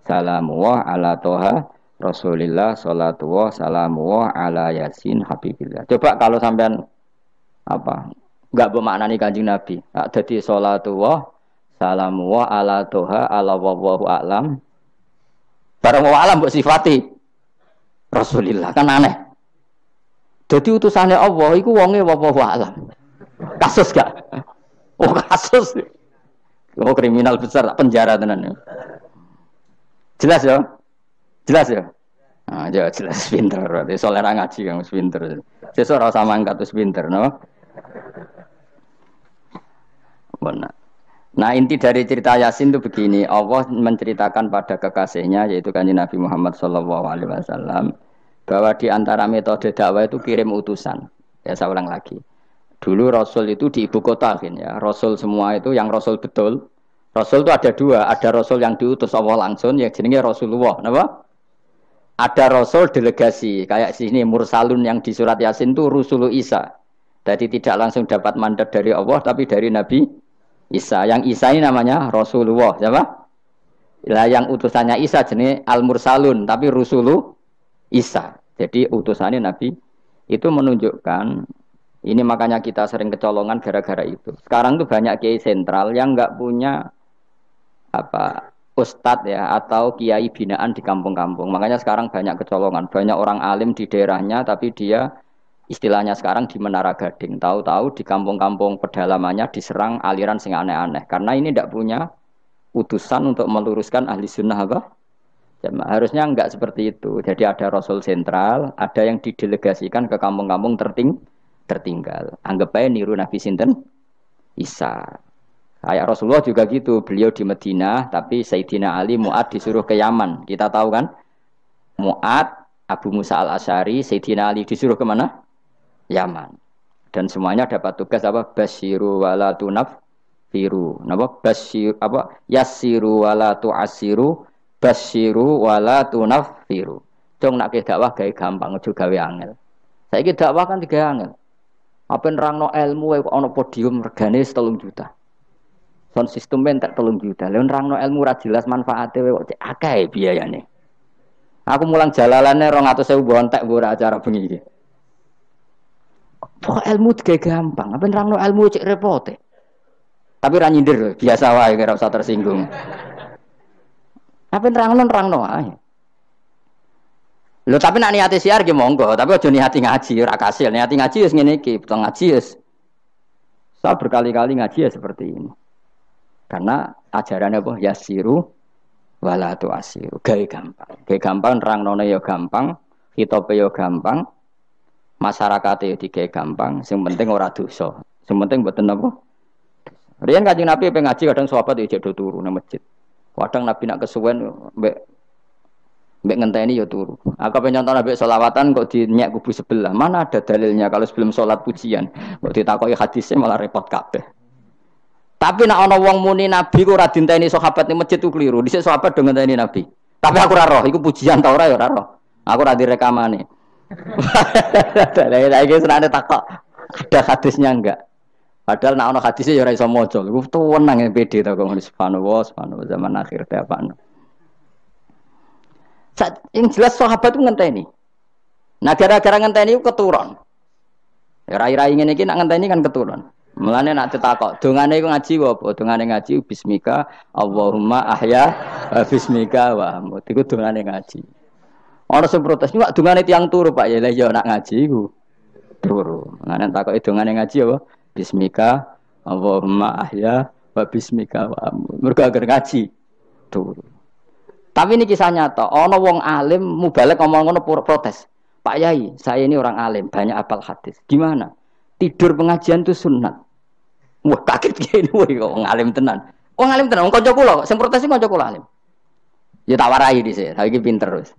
[SPEAKER 1] salamullah ala toha rasulillah sholatullah salamullah ala yasin habibillah. Coba kalau sampean apa enggak bermaknani Kanjeng Nabi. Dadi sholatullah salamullah ala toha ala wallahu a'lam. Barang wa alam mbok sifati Rasulillah kan aneh. Jadi utusannya Allah iku wonge wallahu a'lam. Kasus gak? Oh kasus. Oh kriminal besar penjara tenan. Jelas ya? Jelas ya? Nah, ya jelas pinter berarti solera ngaji kamu pinter. Sesuk ora sama angkat wis pinter, no? Benar. Nah inti dari cerita Yasin itu begini, Allah menceritakan pada kekasihnya yaitu Kanjeng Nabi Muhammad SAW bahwa di antara metode dakwah itu kirim utusan. Ya saya ulang lagi. Dulu Rasul itu di ibu kota ya. Rasul semua itu yang Rasul betul. Rasul itu ada dua, ada Rasul yang diutus Allah langsung yang jenenge Rasulullah, napa? Ada Rasul delegasi kayak sini Mursalun yang di surat Yasin itu Rusulu Isa. Jadi tidak langsung dapat mandat dari Allah tapi dari Nabi Isa. Yang Isa ini namanya Rasulullah, siapa? Lah yang utusannya Isa jenis Al-Mursalun, tapi Rusulu Isa. Jadi utusannya Nabi itu menunjukkan ini makanya kita sering kecolongan gara-gara itu. Sekarang tuh banyak kiai sentral yang enggak punya apa ustadz ya atau kiai binaan di kampung-kampung. Makanya sekarang banyak kecolongan, banyak orang alim di daerahnya tapi dia istilahnya sekarang di Menara Gading, tahu-tahu di kampung-kampung pedalamannya diserang aliran sing aneh-aneh. Karena ini tidak punya utusan untuk meluruskan ahli sunnah apa? Jamaah. Harusnya enggak seperti itu. Jadi ada Rasul sentral, ada yang didelegasikan ke kampung-kampung tertinggal. Anggap aja niru Nabi Sinten Isa. Kayak Rasulullah juga gitu. Beliau di Madinah, tapi Sayyidina Ali Mu'ad disuruh ke Yaman. Kita tahu kan? Mu'ad, Abu Musa al-Asy'ari, Sayyidina Ali disuruh kemana? Yaman. Dan semuanya dapat tugas apa? Basyiru wala tunaffiru. Napa? Basyir apa? Yassiru wala tu'assiru, basyiru wala tunaffiru. Dong nak ke dakwah gawe gampang aja gawe angel. Saiki dakwah kan digawe angel. Apa nerangno ilmu kok ana podium regane 3 juta. Sound system entek 3 juta. Lha nerangno ilmu ra jelas manfaate kok cek akeh biayane. Aku mulang jalalane 200.000 bontek ora acara bengi iki. Pokok ilmu digawe gampang, apa nerangno ilmu cek repote. Tapi ra nyindir, biasa wae ora usah tersinggung. Apa nerangno ae. Lho tapi nak niati siar ki monggo, tapi aja niati ngaji ora kasil. Niati ngaji wis ngene iki, betul ngaji wis. Saya berkali-kali ngaji ya seperti ini. Karena ajarannya apa? Yasiru wala tu'asiru. Gawe gampang. Gawe gampang nerangno ya gampang, hitope ya gampang, masyarakate ya digawe gampang, sing penting ora dosa. Sing penting mboten apa? Riyen Kanjeng Nabi pengen ngaji kadang sahabat ya jek do turu nang masjid. Kadang Nabi nak kesuwen mbek ngenteni ya turu. Aku pengen nyontoh Nabi sholawatan kok dinyek kubu sebelah. Mana ada dalilnya kalau sebelum sholat pujian. Kok ditakoki hadisnya malah repot kabeh. Tapi nak ana wong muni Nabi ku ora dinteni sahabat ning masjid ku keliru. Dhisik sahabat do ngenteni Nabi. Tapi aku ora roh, iku pujian ta ora ya ora roh. Aku ora direkamane. Lah iki senane takok ada hadisnya enggak? Padahal nak ana hadisnya ya ora iso maca. Iku tuwenang pede ta kok subhanallah, subhanallah zaman akhir te apaan. Yang jelas sahabat itu ngenteni. Nah gara-gara ngenteni itu keturun. Ya rai-rai ngene iki nak ngenteni kan keturun. Mulane nak ditakok, dongane iku ngaji apa? Dongane ngaji bismika Allahumma ahya bismika wa amut. Iku dongane ngaji. Ora sing protes, "Wak dongane tiyang turu, Pak." Ya lha ya nak ngaji iku turu. Mulane takoki dongane ngaji apa? Bismika Allahumma ahya wa bismika wa amut. Mergo agar ngaji turu. Tapi ini kisah nyata. Ono wong alim mubalek ngomong ngono protes. Pak Yai, saya ini orang alim, banyak apal hadis. Gimana? Tidur pengajian itu sunat. Wah kaget gini, wah wong alim tenan. Wong alim tenan, wong kanca kula, sing protes iki kanca kula alim. Ya tak warai dhisik, saiki pinter wis.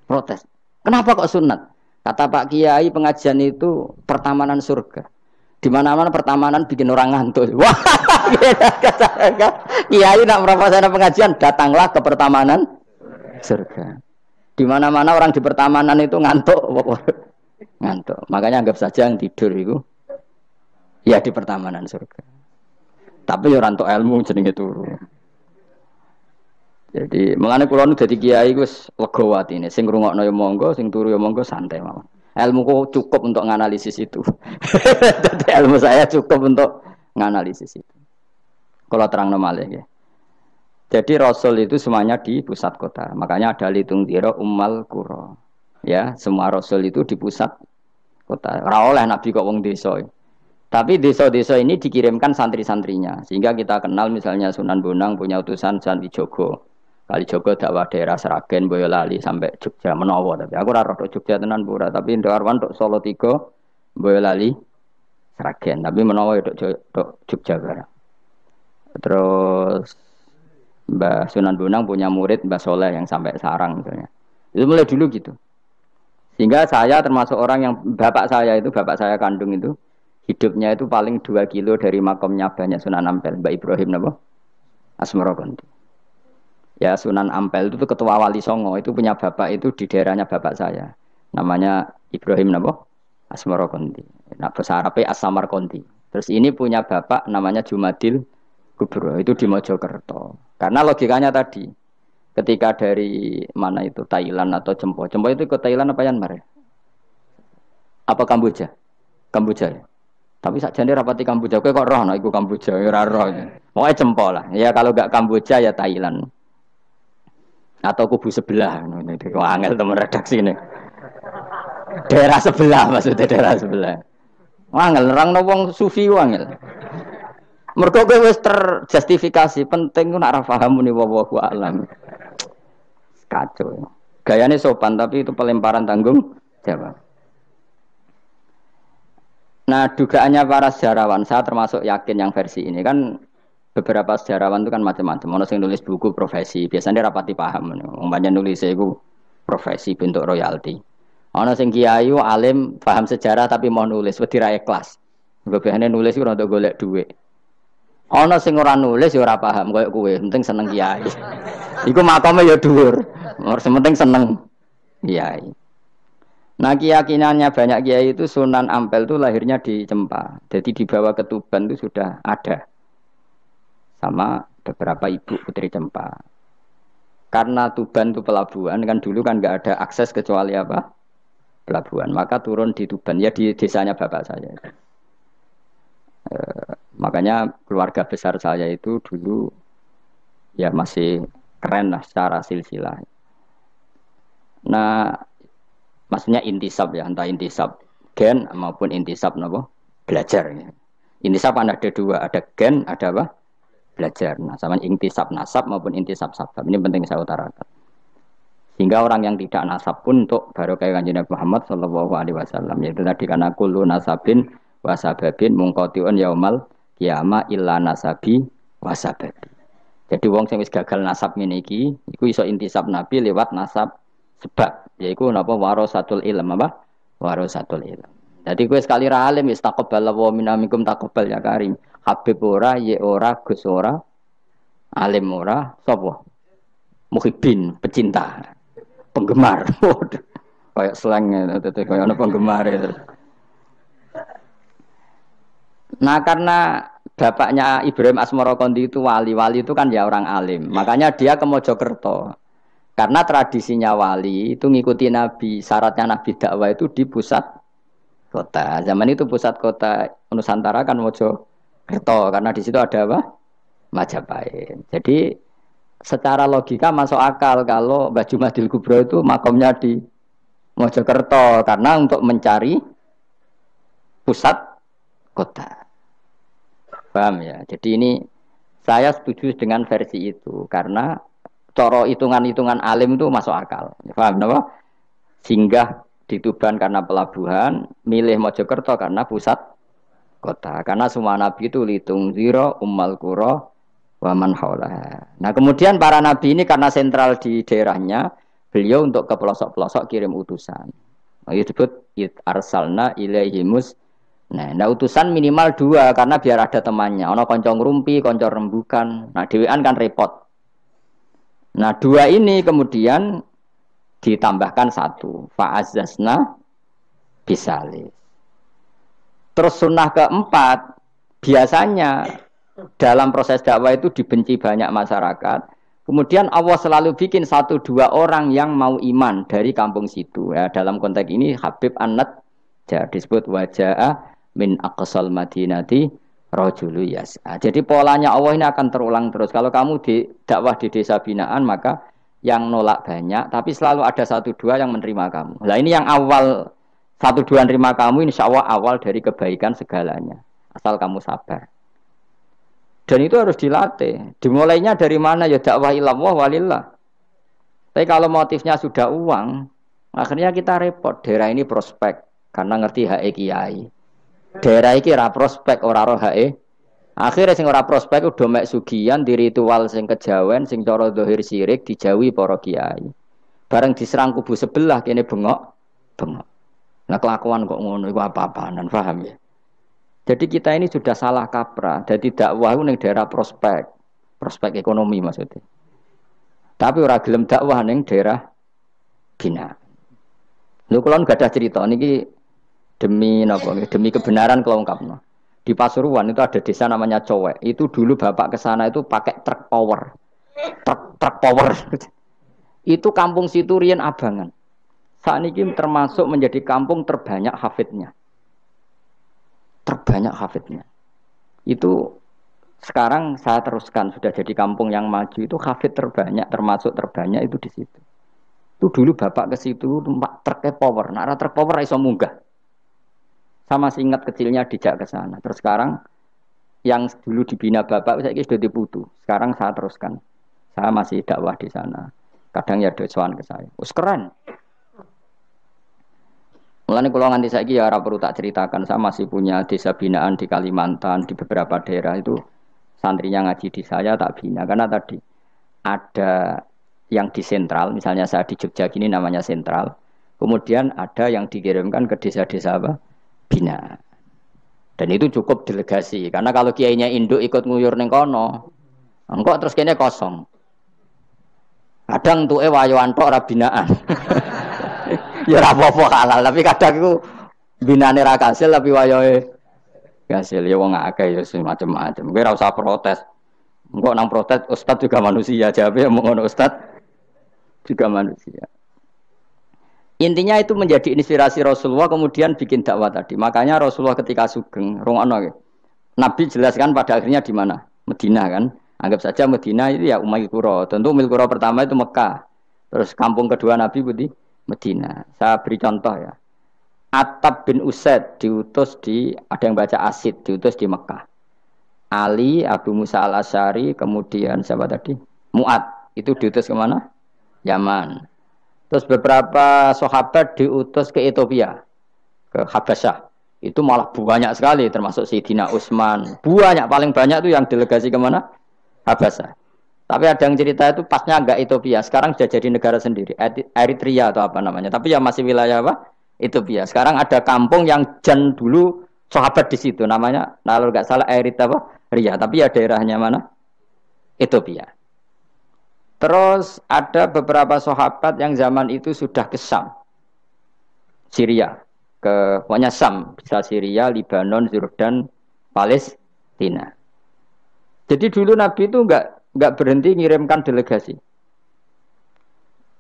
[SPEAKER 1] Protes. Kenapa kok sunat? Kata Pak Kiai pengajian itu pertamanan surga. Di mana-mana pertamanan bikin orang ngantuk. Wah, Kiai nak merasakan pengajian, datanglah ke pertamanan surga. Di mana-mana orang di pertamanan itu ngantuk, ngantuk. Makanya anggap saja yang tidur itu ya di pertamanan surga. Tapi orang untuk ilmu jenenge turu. Jadi mengenai kula nu dadi kiai wis lega atine. Sing ngrungokno ya monggo, sing turu ya monggo santai mawon. Ilmuku cukup untuk menganalisis itu. Jadi ilmu saya cukup untuk menganalisis itu. Kalau terang malih ya. Jadi Rasul itu semuanya di pusat kota. Makanya ada litung diro ummal qura. Ya, semua Rasul itu di pusat kota. Ora oleh Nabi kok wong desa. Tapi desa-desa ini dikirimkan santri-santrinya. Sehingga kita kenal misalnya Sunan Bonang punya utusan Sunan Wijogo. Kalijogo dakwah daerah Seragen, Boyolali sampai Jogja menawa tapi aku ora roh Jogja tenan pura tapi Ndarwan tok Solo 3 Boyolali Seragen tapi menawa tok Jogja barang. Terus Mbah Sunan Bonang punya murid Mbah Soleh yang sampai Sarang misalnya. Itu mulai dulu gitu. Sehingga saya termasuk orang yang bapak saya kandung itu hidupnya itu paling 2 kilo dari makamnya banyak Sunan Ampel, Mbah Ibrahim napa? Asmara Konti. Ya Sunan Ampel itu ketua Wali Songo itu punya bapak itu di daerahnya bapak saya. Namanya Ibrahim napa? Asmara Konti. Nah bahasa Arabnya As-Samar Konti. Terus ini punya bapak namanya Jumadil Kubro itu di Mojokerto. Karena logikanya tadi ketika dari mana itu Thailand atau Jempo. Jempo itu ke Thailand apa Myanmar? Apa Kamboja? Kamboja ya. Tapi sakjane rapati Kamboja kowe kok roh nek iku Kamboja ora roh. Pokoke Jempo lah. Ya kalau enggak Kamboja ya Thailand. Atau kubu sebelah itu angel teman redaksi ini daerah sebelah maksudnya daerah sebelah angel nerangno wong sufi angel mergo kowe wis terjustifikasi penting ku nak ra paham muni wallahu alam kacau gayane sopan tapi itu pelemparan tanggung jawab. Nah dugaannya para sejarawan saya termasuk yakin yang versi ini kan beberapa sejarawan itu kan macam-macam. Ono sing nulis buku profesi, biasanya rapati paham. Umpamanya nulis itu profesi bentuk royalti. Ono sing kiai alim paham sejarah tapi mau nulis wedi ra ikhlas. Biasane nulis iku untuk golek duit. Ono sing ora nulis ya ora paham koyo kowe, penting seneng kiai. Iku makame ya dhuwur. Penting seneng kiai. Nah keyakinannya banyak kiai itu Sunan Ampel itu lahirnya di Cempa. Jadi dibawa ke Tuban itu sudah ada. Sama beberapa ibu putri Cempa. Karena Tuban itu pelabuhan kan dulu kan nggak ada akses kecuali apa pelabuhan, maka turun di Tuban ya di desanya bapak saya. Makanya keluarga besar saya itu dulu ya masih keren lah secara silsilah. Nah, maksudnya intisab ya, entah intisab gen maupun intisab napa belajar. Ya. Intisab kan ada dua, ada gen, ada apa? Belajar. Nah, sama intisab nasab maupun intisab sabab. Ini penting saya utarakan. Sehingga orang yang tidak nasab pun untuk baru kayak kanjeng Nabi Muhammad Shallallahu Alaihi Wasallam yaitu tadi karena kullu nasabin wasababin mungkotiun yaumal kiamah illa nasabi wasababi. Jadi wong sing wis gagal nasab ngene iki, iku iso intisab Nabi lewat nasab sebab, yaiku napa warasatul ilm apa? Warasatul ilm. Jadi kowe sekali ra alim wis taqabbal wa minamikum taqabbal ya karim. Habib ora, ye ora, Gus ora, alim ora, sapa? Muhibbin, pecinta. Penggemar. Kayak slangnya kayak ana penggemar itu. Nah, karena bapaknya Ibrahim Asmorokondi itu wali itu kan ya orang alim. Makanya dia ke Mojokerto. Karena tradisinya wali itu ngikuti Nabi. Syaratnya Nabi dakwah itu di pusat kota. Zaman itu pusat kota Nusantara kan Mojokerto. Karena di situ ada apa? Majapahit. Jadi secara logika masuk akal kalau Mbah Jumadil Kubro itu makomnya di Mojokerto karena untuk mencari pusat kota. Paham ya? Jadi ini saya setuju dengan versi itu karena coro hitungan-hitungan alim itu masuk akal. Paham napa? Singgah di Tuban karena pelabuhan, milih Mojokerto karena pusat kota. Karena semua nabi itu litung ziro ummal qura waman haulaha. Nah, kemudian para nabi ini karena sentral di daerahnya, beliau untuk ke pelosok-pelosok kirim utusan. Itu disebut arsalna ilaihimus. Nah, utusan minimal 2 karena biar ada temannya. Ono konco ngrumpi, konco rembukan. Nah, dhewean kan repot. Nah, 2 ini kemudian ditambahkan 1. Fa'azzazna bisalis. Terus sunnah keempat, biasanya dalam proses dakwah itu dibenci banyak masyarakat. Kemudian Allah selalu bikin 1-2 orang yang mau iman dari kampung situ. Ya, dalam konteks ini Habib An-Najjar disebut wajah min aqsal madinati rajulu yas'a. Jadi polanya Allah ini akan terulang terus. Kalau kamu di dakwah di desa binaan maka yang nolak banyak, tapi selalu ada 1-2 yang menerima kamu. Nah ini yang awal 1-2 menerima kamu, insya Allah awal dari kebaikan segalanya. Asal kamu sabar. Dan itu harus dilatih. Dimulainya dari mana? Ya dakwah ilallah walillah. Tapi kalau motifnya sudah uang, akhirnya kita repot. Daerah ini prospek karena ngerti HE kiai. Daerah ini ora prospek ora roh HE. Akhirnya sing ora prospek udah mek sugihan di ritual sing kejawen, sing cara zahir syirik dijauhi para kiai. Bareng diserang kubu sebelah kene bengok. Nah kelakuan kok ngono iku apa-apaan, paham ya? Jadi kita ini sudah salah kaprah. Jadi dakwah itu ning daerah prospek ekonomi maksudnya. Tapi ora gelem dakwah ning daerah bina. Lho kula nggak ada cerita niki demi napa? Demi kebenaran kula ungkapno. Di Pasuruan itu ada desa namanya Cowek. Itu dulu bapak ke sana itu pakai truk power. Truk power. Itu kampung situ riyen abangan. Saat ini termasuk menjadi kampung terbanyak hafidnya. Itu sekarang saya teruskan sudah jadi kampung yang maju itu hafid terbanyak termasuk terbanyak itu di situ. Itu dulu bapak ke situ tempat truk power, nara truk power iso munggah. Sama ingat kecilnya dijak ke sana. Terus sekarang yang dulu dibina bapak saya sudah diputu. Sekarang saya teruskan. Saya masih dakwah di sana. Kadang ya dosoan ke saya. Keren. Mulane kula nganti saiki ya ora perlu tak ceritakan, saya masih punya desa binaan di Kalimantan, di beberapa daerah itu santrinya ngaji di saya tak bina karena tadi ada yang di sentral, misalnya saya di Jogja gini namanya sentral. Kemudian ada yang dikirimkan ke desa-desa apa? Bina. Dan itu cukup delegasi karena kalau kiainya induk ikut nguyur ning kono, engko terus kene kosong. Kadang tuke wayoan tok ora binaan. Ya ora apa-apa halal, tapi kadang iku binane ra kasil tapi wayahe kasil ya wong akeh ya macam-macam. Kowe ora usah protes. Engko nang protes ustaz juga manusia, jawabe ngono ustaz juga manusia. Intinya itu menjadi inspirasi Rasulullah kemudian bikin dakwah tadi. Makanya Rasulullah ketika sugeng rungono Nabi jelaskan pada akhirnya di mana? Madinah kan. Anggap saja Madinah itu ya Umayyah Qura. Tentu Umayyah Qura pertama itu Mekah. Terus kampung kedua Nabi Budi Medina. Saya beri contoh ya. Attab bin Usaid diutus ada yang baca Asid, diutus di Mekah. Ali, Abu Musa al-Asy'ari, kemudian siapa tadi? Mu'ad, itu diutus kemana? Yaman. Terus beberapa sahabat diutus ke Ethiopia, ke Habasyah. Itu malah banyak sekali, termasuk Sayyidina Utsman. Banyak, paling banyak itu yang delegasi kemana? Habasyah. Tapi ada yang cerita itu pasnya enggak Ethiopia, sekarang sudah jadi negara sendiri, Eritrea atau apa namanya. Tapi ya masih wilayah apa? Ethiopia. Sekarang ada kampung yang jan dulu sahabat di situ, namanya, kalau enggak salah Eritrea, tapi ya daerahnya mana? Ethiopia. Terus ada beberapa sahabat yang zaman itu sudah ke Syam, Syria, pokoknya Syam, bisa Syria, Lebanon, Yordan, Palestina. Jadi dulu Nabi itu enggak berhenti ngirimkan delegasi.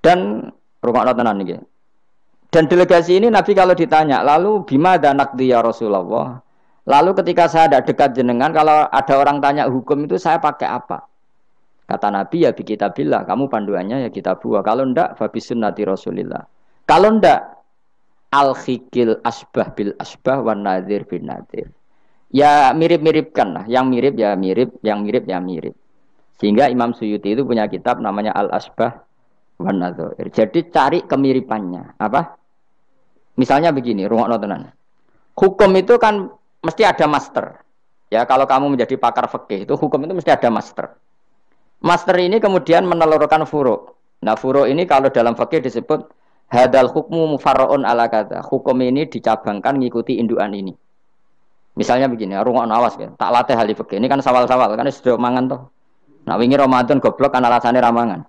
[SPEAKER 1] Dan rungokno tenan iki. Dan delegasi ini Nabi kalau ditanya, lalu bima danakdi ya Rasulullah. Lalu ketika saya tidak dekat jenengan, kalau ada orang tanya hukum itu saya pakai apa? Kata Nabi ya bi kitabillah, kamu panduannya ya kitabullah. Kalau ndak fa bi sunnati Rasulillah. Kalau ndak al-khikil asbah bil asbah wan nadzir bin nadzir. Ya mirip-miripkan lah, yang mirip ya mirip, yang mirip ya mirip. Sehingga Imam Suyuti itu punya kitab namanya Al-Asbah wan Nadzair. Jadi cari kemiripannya. Apa? Misalnya begini, rungokno tenan. Hukum itu kan mesti ada master. Ya, kalau kamu menjadi pakar fikih itu hukum itu mesti ada master. Master ini kemudian menelurkan furu'. Nah, furu' ini kalau dalam fikih disebut hadal hukmu mufarra'un ala kadza. Hukum ini dicabangkan ngikuti indukan ini. Misalnya begini, rungokno awas ya. Tak latih ahli fikih. Ini kan sawal-sawal kan sudah mangan toh. Nah, wingi Ramadan goblok kan alasannya ramangan.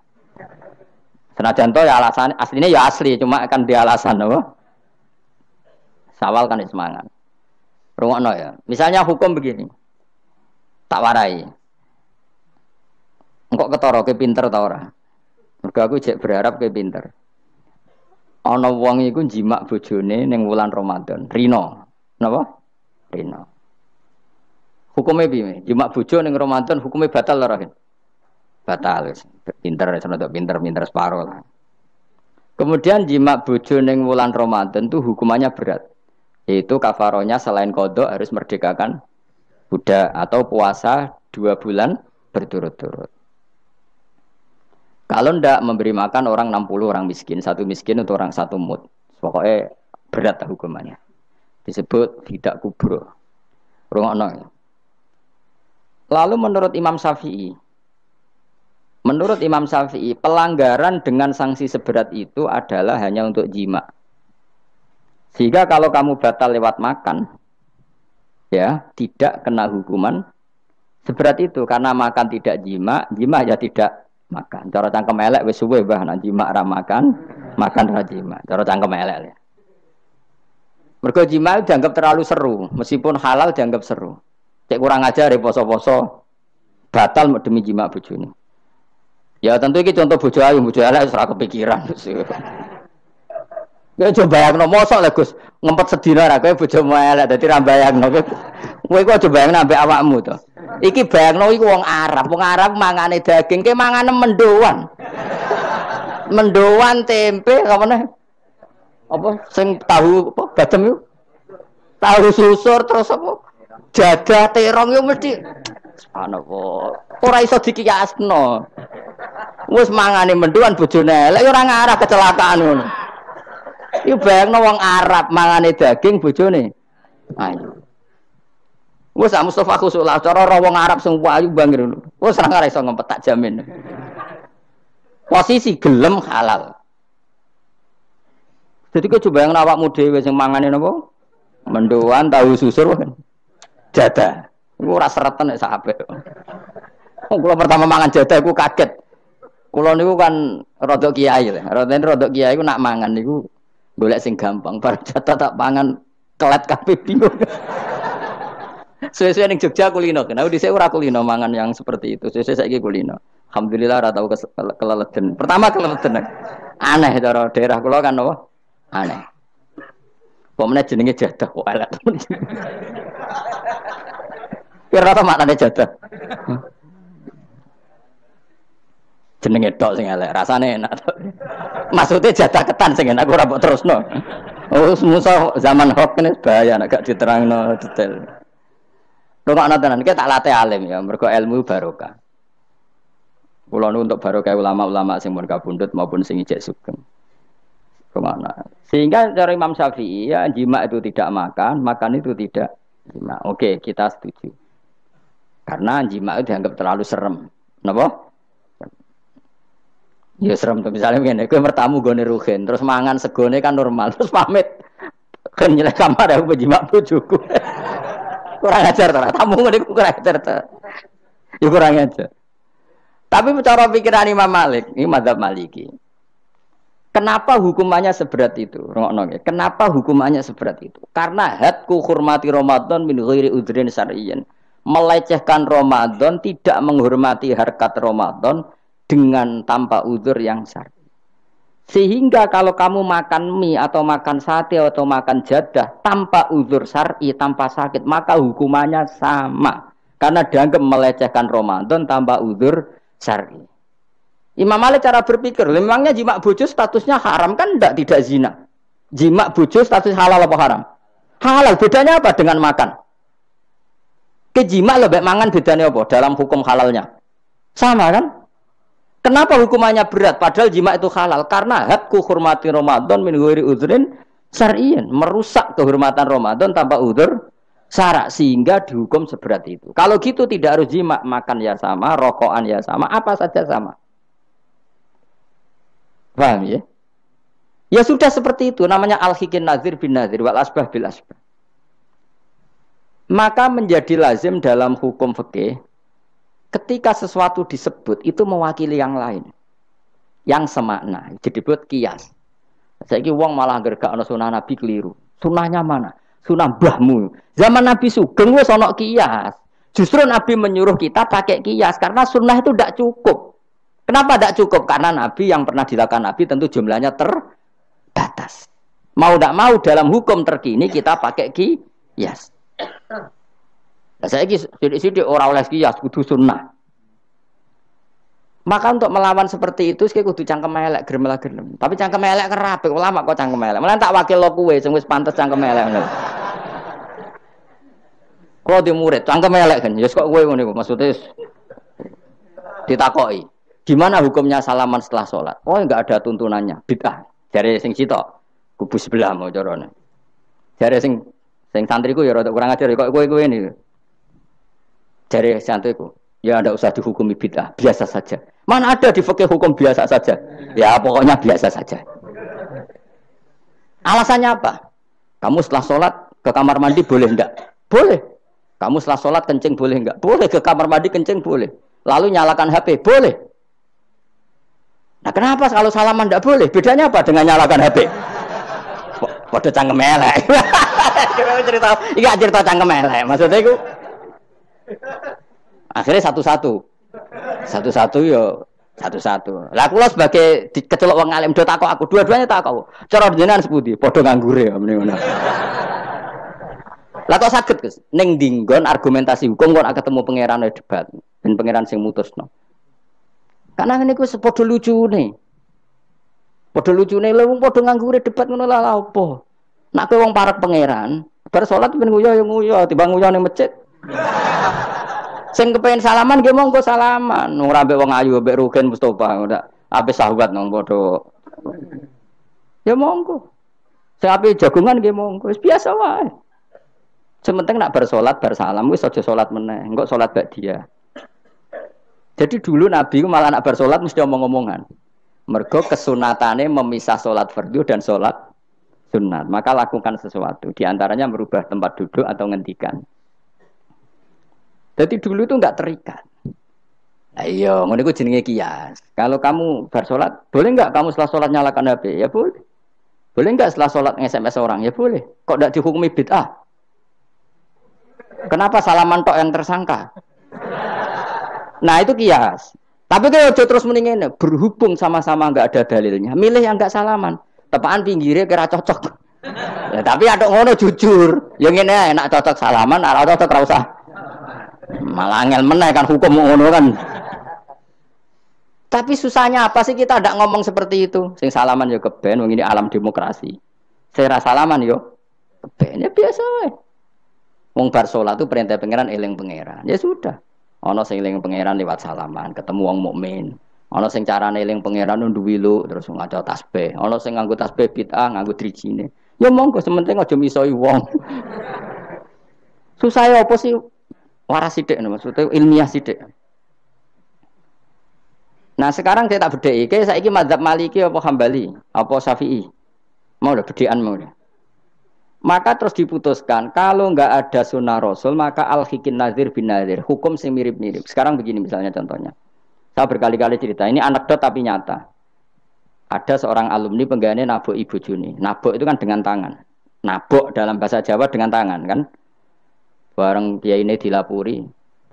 [SPEAKER 1] Senajan toh ya alasan aslinya ya asli, cuma kan dia alasan apa? Sawal kan semangat. Rungokno ya. Misalnya hukum begini. Tak warai. Engkok ketara ke pinter ta ora? Mergo aku jek berharap ke pinter. Ana wong iku jimak bojone ning wulan Ramadan. Rino. Napa? Rino. Hukumnya piye? Jimak bojo ning Ramadan hukumnya batal ora? Batal. Pinter pinter separuh lah. Kemudian jimak bojo ning wulan Ramadan itu hukumannya berat. Yaitu kafarohnya selain kodok harus merdekakan budak atau puasa 2 bulan berturut-turut. Kalau ndak memberi makan orang 60 orang miskin, satu miskin untuk orang satu mud. Pokoknya berat hukumannya. Disebut tidak kubro. Rungokno. Lalu menurut Imam Syafi'i, pelanggaran dengan sanksi seberat itu adalah hanya untuk jima. Sehingga kalau kamu batal lewat makan, ya tidak kena hukuman seberat itu karena makan tidak jima, jima ya tidak makan. Cara cangkem elek wis suwe bah nek jima ra makan, makan ra jima. Cara cangkem elek. Mergo jima dianggap terlalu seru, meskipun halal dianggap seru. Cek kurang ajar poso-poso batal demi jima bojone. Ya tentu iki contoh bojo ayu, bojo elek wis ora kepikiran. Ya coba bayangno mosok lho Gus, ngempet sedina ra kowe bojomu elek dadi ra bayangno. Kowe kok coba bayangno ambek awakmu to. Iki bayangno iku wong Arab mangane daging, ke mangane mendoan. Mendoan tempe kamane? Apa sing tahu apa badem yo? Tahu susur terus apa? Jadah terong yo mesti subhanallah. Ora iso dikiyasno. Wis mangane mendoan bojone elek ora ngarah kecelakaan ngono. Iku bayangno wong Arab mangane daging bojone. Ayo. Wes Mustafa khusulah cara wong Arab sing ayu bangir ngono. Wes ora ngarep iso ngempet tak jamin. Posisi gelem halal. Jadi kok coba yang awakmu dhewe sing mangane napa? Mendoan tahu susur kan. Jadah. Iku ora seretan nek sak apik. Kula pertama mangan jadah iku kaget. Kula niku kan rada kiai lho. Rada kiai iku nak mangan niku golek sing gampang, bar jatah tak pangan kelet kabeh bingung. Sesuai ning Jogja kulino, kenapa dhisik ora kulino mangan yang seperti itu. Sesuai saiki kulino. Alhamdulillah ora tau keleleden. Pertama keleleden. Aneh cara daerah kula kan apa? Aneh. Pomene jenenge jadah kok elek. Kira apa maknane jadah? Jenenge tok sing elek, rasane enak. Maksudnya jatah ketan sing enak ora mbok terusno. Oh, musuh zaman hoax ini bahaya nek gak diterangno detail. Rungokno tenan, iki tak latih alim ya, mergo ilmu barokah. Kula nu untuk barokah ulama-ulama sing mun kabundut maupun sing ijek sugeng. Kemana? Sehingga cara Imam Syafi'i ya jima itu tidak makan, makan itu tidak jima. Oke, kita setuju. Karena jima itu dianggap terlalu serem. Napa? Ya serem tuh misalnya begini, gue bertamu gue neruhin, terus mangan segone kan normal, terus pamit, kan nyelek kamar aku berjimak bujuku, kurang ajar tuh, tamu gue kurang ajar tuh, ya kurang ajar. Tapi cara pikiran Imam Malik, ini mazhab Maliki, kenapa hukumannya seberat itu? Kenapa hukumannya seberat itu? Karena hadku hormati Ramadan min ghairi udhrin syar'iyyin, melecehkan Ramadan, tidak menghormati harkat Ramadan dengan tanpa udzur yang syar'i. Sehingga kalau kamu makan mie atau makan sate atau makan jadah tanpa udzur syar'i, tanpa sakit, maka hukumannya sama. Karena dianggap melecehkan Ramadan tanpa udzur syar'i. Imam Malik cara berpikir, memangnya jima bojo statusnya haram kan tidak zina. Jima bojo status halal apa haram? Halal. Bedanya apa dengan makan? Kejima lebih mangan bedanya apa dalam hukum halalnya? Sama kan? Kenapa hukumannya berat? Padahal jima itu halal. Karena hadku hormati Ramadan min ghairi udhrin syar'iyyin, merusak kehormatan Ramadan tanpa udzur syara', sehingga dihukum seberat itu. Kalau gitu tidak harus jima, makan ya sama, rokokan ya sama, apa saja sama. Paham ya? Ya sudah seperti itu, namanya al-hikin nazir bin nazir wal asbah bil asbah. Maka menjadi lazim dalam hukum fikih, ketika sesuatu disebut itu mewakili yang lain, yang semakna, disebut kias. Saiki wong malah gergakno sunah Nabi keliru. Sunahnya mana? Sunah mbahmu. Zaman Nabi Sugeng wis ana kias. Justru Nabi menyuruh kita pakai kias karena sunnah itu tidak cukup. Kenapa tidak cukup? Karena Nabi yang pernah dilakukan Nabi tentu jumlahnya terbatas. Mau tidak mau dalam hukum terkini kita pakai kias. Saya sidik-sidik orang oleh kias kudu sunnah. Maka untuk melawan seperti itu saya kudu cangkem elek gerem. Tapi cangkem elek kerapi ulama kok cangkem elek. Malah tak wakil lo kowe sing wis pantes cangkem elek. Kalau di murid cangkem elek kan, ya kok kowe ngono iku maksudnya ditakoki. Gimana hukumnya salaman setelah sholat? Oh enggak ada tuntunannya, bid'ah. Jare sing sitok kubu sebelah mau carane. Jare sing santriku ya rada kurang ajar kok kowe ini. Jare santriku, ya ndak usah dihukumi bid'ah, biasa saja. Mana ada di fikih hukum biasa saja? Ya pokoknya biasa saja. Alasannya apa? Kamu setelah sholat ke kamar mandi boleh enggak? Boleh. Kamu setelah sholat kencing boleh enggak? Boleh. Ke kamar mandi kencing boleh. Lalu nyalakan HP boleh. Nah kenapa kalau salaman enggak boleh? Bedanya apa dengan nyalakan HP? Waduh cangkem elek. Iya cerita cangkem elek. Maksudnya itu akhirnya satu-satu yo satu-satu. Lah kula sebagai kecelok wong alim do takok aku, dua-duanya takok. Cara jenengan sepundi? Padha nganggure ya mrene ngono. Lah kok saged Gus? Ning dinggon argumentasi hukum kok ketemu pangeran debat, ben pangeran sing mutusno. Karena niku padha lucune. Padha lucune lho wong padha nganggure debat ngono lha apa? Nek kowe wong parek pangeran, bar salat ben nguyo ya nguyo, timbang nguyo ning masjid. Sing kepengin salaman nggih monggo salaman. Ora mbek wong ayu mbek Rugen Mustofa ora ape sahabat nang padha. Ya monggo. Sing ape jagongan nggih monggo. Wis biasa wae. Sementing nak bar salat bar salam wis aja salat meneh. Engko salat ba'diyah. Jadi dulu Nabi ku malah nak bar salat mesti omong-omongan. Mergo kesunatane memisah salat fardhu dan salat sunat. Maka lakukan sesuatu. Di antaranya merubah tempat duduk atau ngendikan. Jadi dulu itu enggak terikat. Ayo, ngono iku jenenge kias. Kalau kamu bar salat, boleh enggak kamu setelah salat nyalakan HP? Ya boleh. Boleh enggak setelah salat nge-SMS orang? Ya boleh. Kok enggak dihukumi bid'ah? Kenapa salaman tok yang tersangka? Nah, itu kias. Tapi kalau terus mendingin berhubung sama-sama enggak ada dalilnya, milih yang enggak salaman. Tepaan pinggirnya kira cocok. Ya, tapi ada ngono jujur. Yang ini enak cocok salaman, ora cocok ora usah. Malah angel meneh kan hukum ngono kan. Tapi susahnya apa sih kita tidak ngomong seperti itu? Sing salaman yo keben, wong ini alam demokrasi. Sing ra salaman yo keben ya biasa wae. Wong bar salat itu perintah pangeran eling pangeran. Ya sudah. Ana sing eling pangeran lewat salaman, ketemu wong mukmin. Ana sing carane eling pangeran nduwi lu terus ngaca tasbih. Ana sing nganggo tasbih bid'ah, nganggo drijine. Ya monggo sementing aja misoi wong. Susah apa sih? Waras sithik maksudnya ilmiah sithik. Nah sekarang saya tak bedai, kayak saya ini mazhab Maliki apa Hambali, apa Syafi'i, mau udah bedean mau udah. Maka terus diputuskan kalau nggak ada sunnah Rasul maka al-hikin nazir bin nazir, hukum sing mirip-mirip. Sekarang begini misalnya contohnya, saya berkali-kali cerita, ini anekdot tapi nyata. Ada seorang alumni penggaweane nabok ibu Juni, nabok itu kan dengan tangan, nabok dalam bahasa Jawa dengan tangan kan. Bareng kiai ini dilapuri,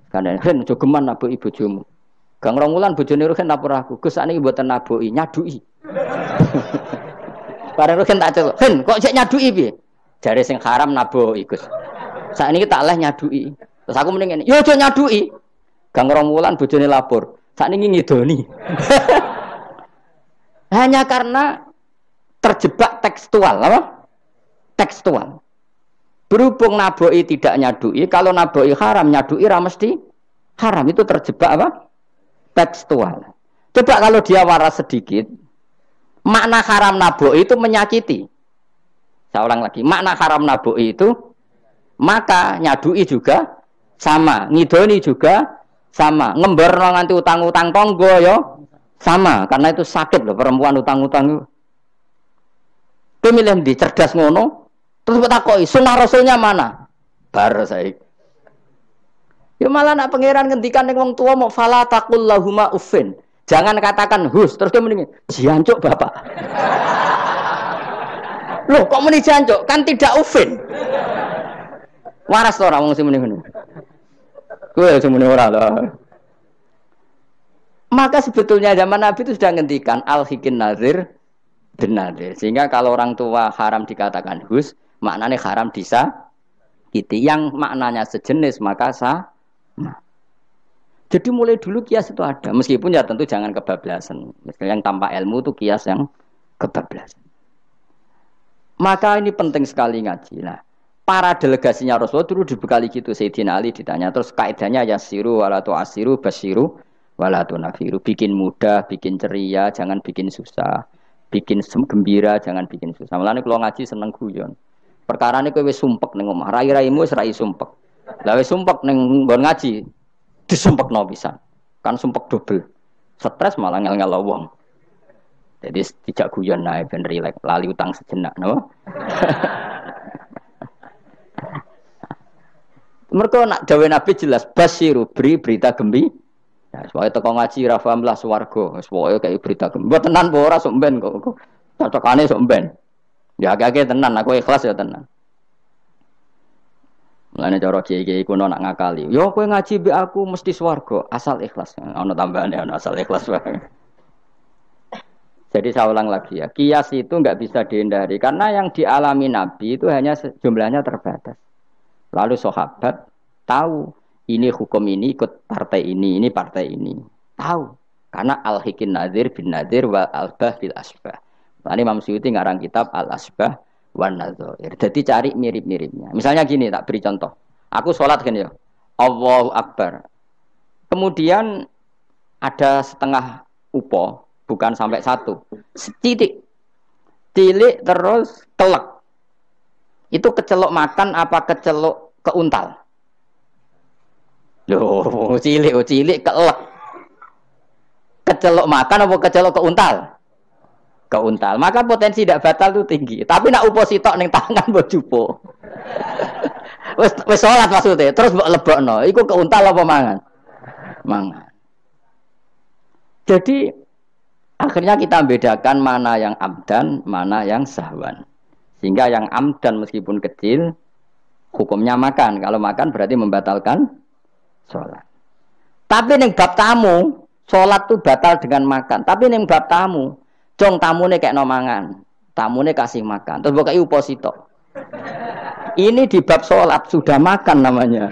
[SPEAKER 1] karena kan jogeman nabok ibu Jumu. Gang Rongulan bojone Ruhin lapor aku, Gus sakniki mboten naboki, nyaduki. Bareng Ruhin tak celuk, "Hen, kok sik nyaduki piye?" Jare sing haram naboki, Gus. Sakniki tak leh nyaduki. Terus aku mending ngene, "Yo aja nyaduki." Gang Rongulan bojone lapor, sakniki ngidoni. Hanya karena terjebak tekstual, apa? Tekstual. Berhubung naboki tidak nyaduki, kalau naboki haram, nyaduki ra mesti haram. Itu terjebak apa? Tekstual. Coba kalau dia waras sedikit, makna haram naboi itu menyakiti. Saya ulang lagi, makna haram naboi itu maka nyadui juga sama, ngidoni juga sama, ngemberno nganti utang-utang tonggo yo sama, karena itu sakit loh perempuan utang-utang. Pemilih di cerdas ngono, terus bertakoi sunnah rasulnya mana? Bar saya. Ya malah nak pangeran ngendikan ning wong tua mau fala taqul lahuma uffin. Jangan katakan hus, terus dia mendingin jancuk Bapak. Loh, kok muni jancuk? Kan tidak uffin. Waras to ora wong sing muni ngono. Kowe sing muni ora lah. Maka sebetulnya zaman Nabi itu sudah ngendikan al-hikin nazir bin nazir. Sehingga kalau orang tua haram dikatakan hus, maknanya haram disakiti. Yang maknanya sejenis maka sah. Nah, jadi mulai dulu kias itu ada, meskipun ya tentu jangan kebablasan. Misalnya yang tanpa ilmu itu kias yang kebablasan. Maka ini penting sekali ngaji. Nah, para delegasinya Rasulullah dulu dibekali gitu. Sayyidina Ali ditanya, terus kaidahnya yasiru wala tu'asiru basiru wala tunafiru. Bikin mudah, bikin ceria, jangan bikin susah. Bikin gembira, jangan bikin susah. Mulane kalau ngaji seneng guyon. Perkarane kowe wis sumpek ning omah, rai-raimu wis rai sumpek. Lah wis sumpek ning nggon ngaji, disumpekno pisan. Kan sumpek dobel. Stres malah ngel-ngel wong. Jadi tidak guyon nae ben rileks, lali utang sejenak, no. Mergo nak dawuh Nabi jelas basiru beri berita gembira. Ya supaya teko ngaji ra paham lah swarga, wis pokoke kaya berita gembira. Mbok tenan apa ora sok mben kok. Cocokane sok mben. Ya agak-agak tenan, aku ikhlas ya tenan. Mulane cara kiai-kiai kuno nak ngakali. Yo kowe ngaji mbek aku mesti swarga, asal ikhlas. Ana tambahane ana asal ikhlas wae. Jadi saya ulang lagi ya, kias itu enggak bisa dihindari karena yang dialami Nabi itu hanya jumlahnya terbatas. Lalu sahabat tahu ini hukum ini ikut partai ini partai ini. Tahu. Karena al-hikin nazir bin nazir wa al-bah bil asbah. Tadi Imam Suyuti ngarang kitab al-asbah wan nadzair. Jadi cari mirip-miripnya. Misalnya gini, tak beri contoh. Aku sholat kan ya. Allahu Akbar. Kemudian ada setengah upo, bukan sampai satu. Titik. Tilik terus telek. Itu kecelok makan apa kecelok keuntal? Loh, cilik kelek. Kecelok makan apa kecelok keuntal? Keuntal. Maka potensi tidak batal itu tinggi. Tapi nak upo sitok ning tangan mbok jupo. Wis salat maksudnya, terus mbok lebokno. Iku keuntal apa mangan? Mangan. Jadi akhirnya kita bedakan mana yang amdan, mana yang sahwan. Sehingga yang amdan meskipun kecil hukumnya makan. Kalau makan berarti membatalkan sholat. Tapi ning bab tamu, sholat tuh batal dengan makan. Tapi ning bab tamu, jong tamune kayak no mangan, tamune kasih makan. Terus bukai uposito. Ini di bab sholat sudah makan namanya.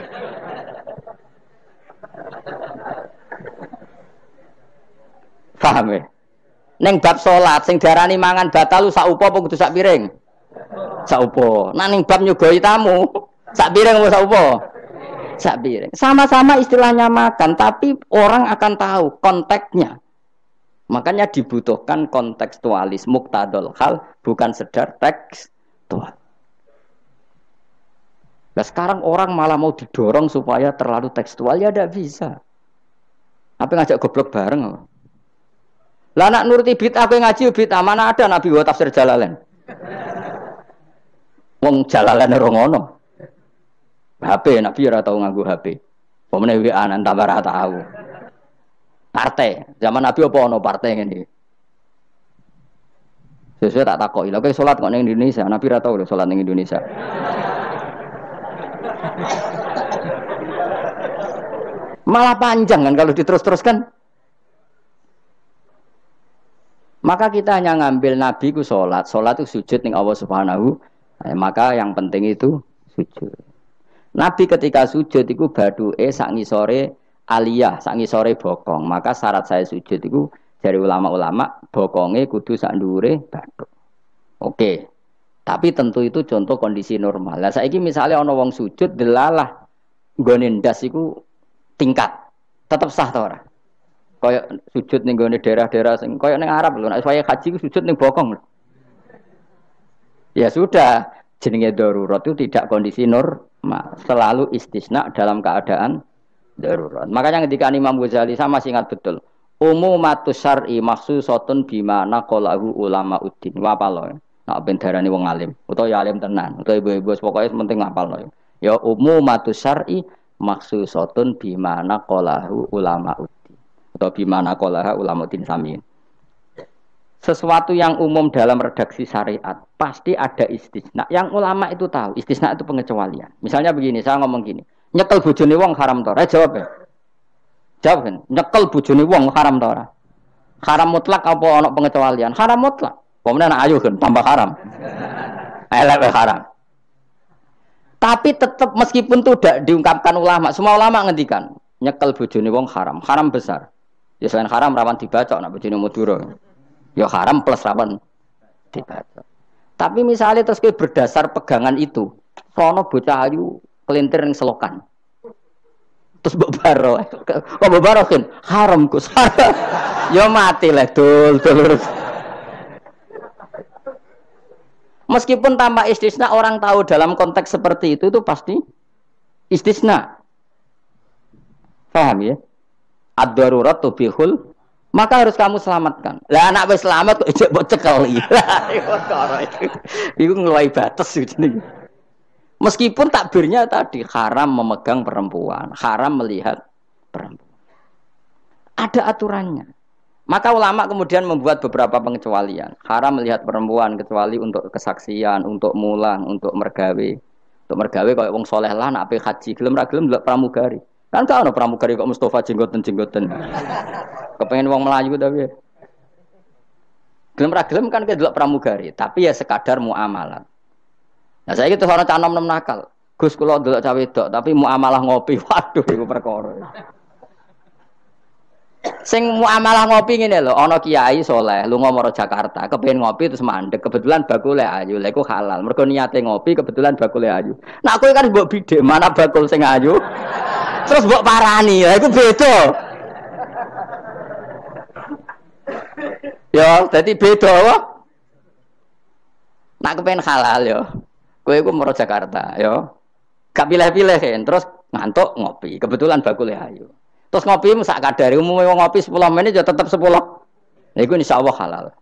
[SPEAKER 1] Paham ya? Neng bab salat sing diarani mangan batal sak upo apa kudu sak piring? Sak upo. Nah ning bab nyugoi tamu, sak piring apa sak upo? Sak piring. Sama-sama istilahnya makan, tapi orang akan tahu konteksnya. Makanya dibutuhkan kontekstualis muqtadul hal, bukan sekedar tekstual. Nah sekarang orang malah mau didorong supaya terlalu tekstual, ya tidak bisa. Apa ngajak goblok bareng? Lah nak nuruti bid'ah kowe ngaji bid'ah, mana ada Nabi wa tafsir Jalalain. Wong Jalalain ora ngono. HP Nabi ora tau nganggo HP. Pemene WA nang tambah ora tau. Partai, zaman Nabi apa ono partai ngene. Sesuai tak takoki. Lha kowe salat kok ning Indonesia, Nabi ora tau lho salat ning Indonesia. Malah panjang kan kalau diterus-teruskan. Maka kita hanya ngambil Nabi ku sholat itu sujud ning Allah Subhanahu. Maka yang penting itu sujud. Nabi ketika sujud itu baduke sak ngisore aliyah, sak ngisore bokong. Maka syarat saya sujud itu dari ulama-ulama bokonge kudu sak ndhuure bathuk. Oke. Tapi tentu itu contoh kondisi normal. Lah saiki misalnya ana wong sujud delalah nggone ndas iku tingkat. Tetap sah ta ora? Kaya sujud ning gone daerah-daerah sing kaya ning Arab lho, nek saya haji ku sujud ning bokong lho. Ya sudah, jenenge darurat itu tidak kondisi normal, selalu istisna dalam keadaan darurat. Makanya ketika Imam Ghazali sama masih ingat betul. Umumatus syar'i makhsusatun bima naqalahu ulama uddin. Wapalo. Nek ben darani wong alim, utawa ya alim tenan, utawa ibu-ibu pokoke penting ngapalno. Ya umumatus syar'i makhsusatun bima naqalahu ulama uddin. Atau bimana qolaha ulamatin samin. Sesuatu yang umum dalam redaksi syariat pasti ada istisna. Yang ulama itu tahu, istisna itu pengecualian. Misalnya begini, saya ngomong gini, nyekel bojone wong haram ta ora? Jawab ya. Jawab kan, nyekel bojone wong haram ta ora? Haram mutlak apa ana pengecualian? Haram mutlak. Pemene anak ayu kan tambah haram. Elek haram. Tapi tetap meskipun itu tidak diungkapkan ulama, semua ulama ngendikan nyekel bojone wong haram, haram besar. Ya selain haram rawan dibaca nek bojone Madura. Ya haram plus rawan dibaca. Tapi misalnya terus kowe berdasar pegangan itu, sono bocah ayu kelintir ning selokan. Terus mbok baro. Kok mbok baro kan haram Gus. Ya mati lah dul. Meskipun tanpa istisna orang tahu dalam konteks seperti itu pasti istisna. Paham ya? Ad-darurat tubihul, maka harus kamu selamatkan. Lah anak wis selamat kok ijek mbok cekel. Iku ngeluai batas jenenge. Meskipun takbirnya tadi haram memegang perempuan, haram melihat perempuan. Ada aturannya. Maka ulama kemudian membuat beberapa pengecualian. Haram melihat perempuan kecuali untuk kesaksian, untuk mulang, untuk mergawe. Untuk mergawe kaya wong saleh lah nek ape haji, gelem ra gelem ndelok pramugari. Kan gak ada pramugari kok Mustafa jenggoten-jenggoten. Kepengen wong Melayu tapi. Gelem ra gelem kan kedelok pramugari, tapi ya sekadar muamalah. Nah saiki terus ana cah nom-nom nakal. Gus kula ndelok cah wedok tapi muamalah ngopi. Waduh iku perkara. Sing muamalah ngopi ngene lho, ana kiai saleh lunga maro Jakarta, kepengin ngopi terus mandek, kebetulan bakule ayu. Lha iku halal. Mergo niate ngopi kebetulan bakule ayu. Nah kowe kan mbok bidhe mana bakul sing ayu. Terus mbok parani, lha iku beda. Ya, dadi beda wae. Nak kepen halal ya. Kowe iku maro Jakarta ya. Gak pilih-pilih kan, terus ngantuk ngopi. Kebetulan bakule ayu. Terus ngopi sak kadare umume wong ngopi 10 menit ya tetep 10. Lha iku insyaallah halal.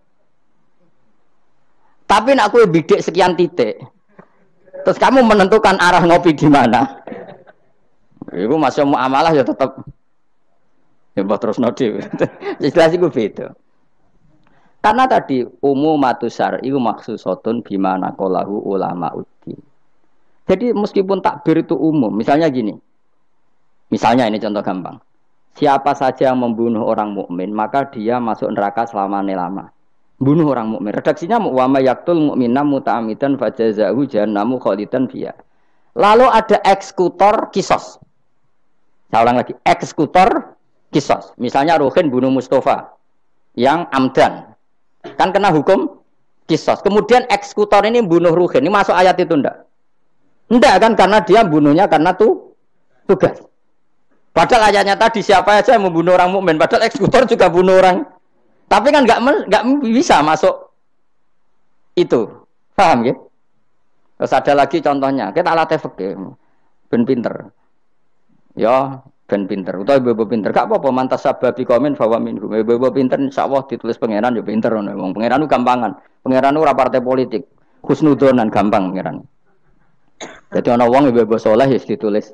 [SPEAKER 1] Tapi nak kowe bidik sekian titik. Terus kamu menentukan arah ngopi di mana? Iku masih muamalah ya tetap ya terus nodi. Jelas iku beda. Karena tadi umumatus syar'i iku makhsusatun bimana qalahu ulama uddin. Jadi meskipun takbir itu umum, misalnya gini. Misalnya ini contoh gampang. Siapa saja yang membunuh orang mukmin, maka dia masuk neraka selama-lamanya. Bunuh orang mukmin. Redaksinya wa may yaqtul mu'mina muta'ammidan fajazahu jahannamu khalidan fiha. Lalu ada eksekutor kisos. Saya ulang lagi, eksekutor kisos. Misalnya Ruhin bunuh Mustafa. yang amdan. Kan kena hukum kisos. Kemudian eksekutor ini bunuh Ruhin. Ini masuk ayat itu ndak? Ndak kan karena dia bunuhnya karena tugas. Padahal ayatnya tadi siapa aja yang membunuh orang mukmin. Padahal eksekutor juga bunuh orang. Tapi kan nggak bisa masuk itu. Paham ya? Terus ada lagi contohnya. Kita latih fikih. Ben pinter. Ya, ben pinter. Utawa ibu pinter. Gak apa-apa mantas sababi komen bahwa minhum. Ibu pinter insyaallah ditulis pangeran ya pinter ngono. Wong pangeran ku gampangan. Pangeran ora partai politik. Husnudonan gampang pangeran. Jadi ana wong ibu saleh ya ditulis.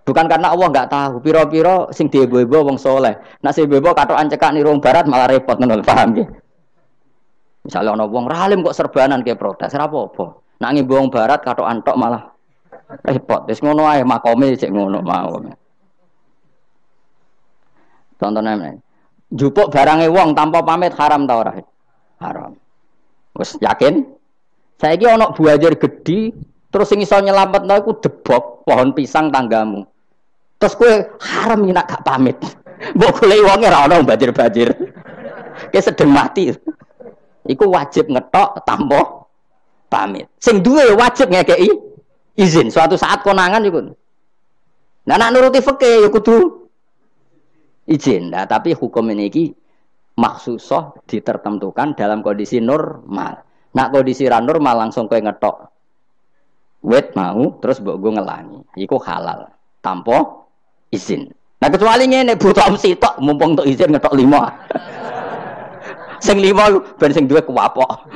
[SPEAKER 1] Bukan karena Allah enggak tahu. Piro-piro sing diibu-ibu wong saleh. Nek sing ibu katokan cekak nirung barat malah repot ngono. Paham nggih? Misalnya ana wong ralim kok serbanan ke protes ora apa-apa. Nek ngibu wong barat katokan tok malah repot. Wis ngono ae makome cek ngono mau. Contohnya jupuk barange wong tanpa pamit haram ta ora? Haram. Wis yakin? Saiki ana buajar gedhi terus sing iso nyelametno iku debok pohon pisang tanggamu. Terus kowe haram nek gak pamit. Mbok goleki wonge ora ana banjir-banjir. Ki sedeng mati. Iku wajib ngetok tanpa pamit. Sing duwe wajib ngekeki izin suatu saat konangan iku. Nah nek nuruti fikih ya kudu izin. Nah, tapi hukum ini maksusah ditertentukan dalam kondisi normal. Nak kondisi ra normal langsung kowe ngetok wet mau terus mbok go ngelangi. Iku halal tanpa izin. Nah kecuali ngene butuh sitok mumpung untuk izin ngetok 5. Sing 5 ben sing duwe kuwapok.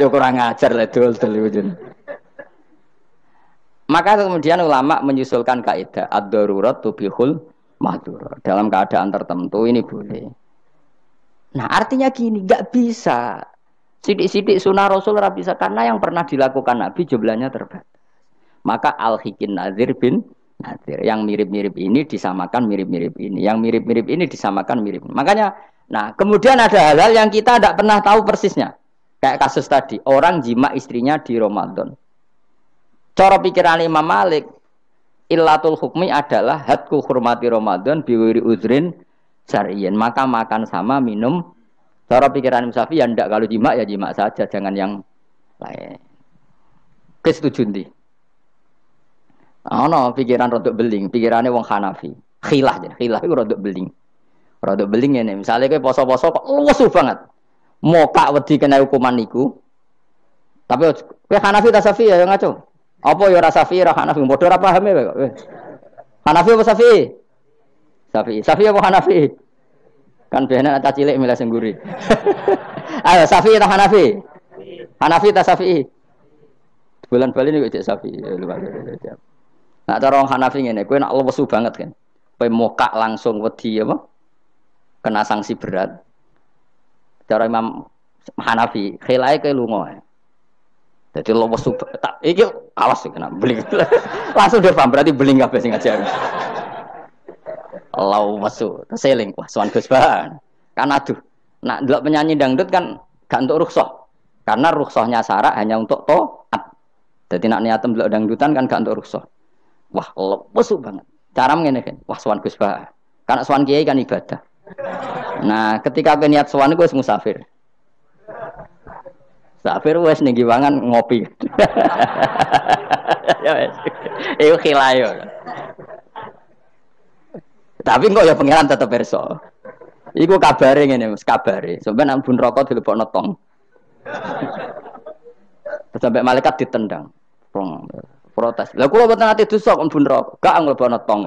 [SPEAKER 1] Ya kurang ajar le dol-dol. Maka kemudian ulama menyusulkan kaidah ad-darurat tubihul mahdzur. Dalam keadaan tertentu ini boleh. Nah, artinya gini, enggak bisa. Sidik-sidik sunah Rasul ora bisa karena yang pernah dilakukan Nabi jumlahnya terbatas. Maka al-hikin nazir bin nazir. Yang mirip-mirip ini disamakan mirip-mirip ini. Yang mirip-mirip ini disamakan mirip. Makanya, nah, kemudian ada hal-hal yang kita tidak pernah tahu persisnya. Kayak kasus tadi, orang jima istrinya di Ramadan. Cara pikiran Imam Malik, illatul hukmi adalah hadku hurmati Ramadan biwiri uzrin syar'iyyin. Maka makan sama minum. Cara pikiran Imam Syafi'i ya ndak kalau jima ya jima saja, jangan yang lain. Kesetuju ndi? Ana pikiran rodok beling, pikirane wong Hanafi. Khilah jeneng, khilah iku rodok beling. Rodok beling ngene, misale kowe poso-poso kok luwes banget. Mokak wedi kena hukuman niku. Tapi kowe Hanafi ta Syafi'i ya ngaco. Apa ya ora Syafi'i ora Hanafi padha ora pahame kowe. Hanafi apa Syafi'i? Syafi'i. Syafi'i apa Hanafi? Kan biasanya anak cilik milih sing guri. Ayo Syafi'i ta Hanafi? Hanafi ta Syafi'i? Bulan-bulan ini cek Syafi'i. Nah cara orang Hanafi ngene, kowe nak lesu banget kan. Kowe mokak langsung wedi apa? Kena sanksi berat. Cara Imam Hanafi, khilae kowe lunga. Jadi lo wesu tak iki awas sih kena beling. Langsung dia paham berarti beling kabeh sing ajar. Lo wesu terseling wah sowan Gus Bahan. Kan aduh. Nak delok penyanyi dangdut kan gak untuk rukhsah. Karena rukhsahnya syarak hanya untuk taat. Jadi nak niatem delok dangdutan kan gak untuk rukhsah. Wah, lo wesu banget. Cara ngene kan. Wah sowan Gus Bahan. Karena sowan kiai kan ibadah. Nah, ketika kowe niat sowan iku wis musafir. Safir wes ning giwangan ngopi. Ya wes. Iku khilayo. Tapi kok ya pangeran tetep perso. Iku kabare ngene Mas, kabare. Sampeyan ampun rokok dilebokno tong. Sampai malaikat ditendang. Protes. Lah kula mboten ate dosa kon ampun rokok. Gak nglebokno tong.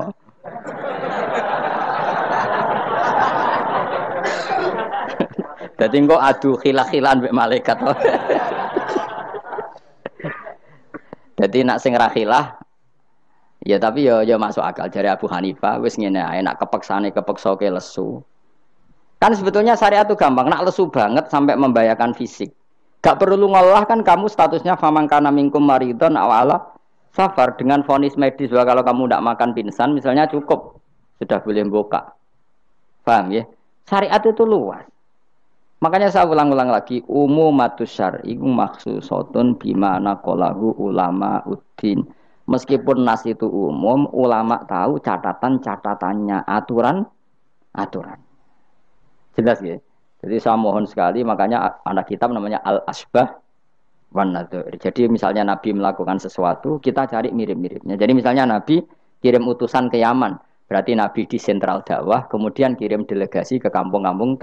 [SPEAKER 1] Jadi kok adu khilah-khilan mbek malaikat. Jadi nak sing ra khilah ya tapi ya masuk akal dari Abu Hanifah wis ngene ae nak kepeksane kepeksa ke lesu. Kan sebetulnya syariat itu gampang, nak lesu banget sampai membahayakan fisik. Gak perlu ngolah kan kamu statusnya famangkana minkum maridon awala safar dengan vonis medis bahwa kalau kamu tidak makan pingsan misalnya cukup sudah boleh buka. Paham ya? Syariat itu luas. Makanya saya ulang-ulang lagi, umumatus syar'i maksusotun bimana qalahu ulama uddin. Meskipun nas itu umum, ulama tahu catatan-catatannya, aturan. Jelas ya. Jadi saya mohon sekali, makanya anak kitab namanya Al-Asbah wan Nadzair. Jadi misalnya Nabi melakukan sesuatu, kita cari mirip-miripnya. Jadi misalnya Nabi kirim utusan ke Yaman, berarti Nabi di sentral dakwah, kemudian kirim delegasi ke kampung-kampung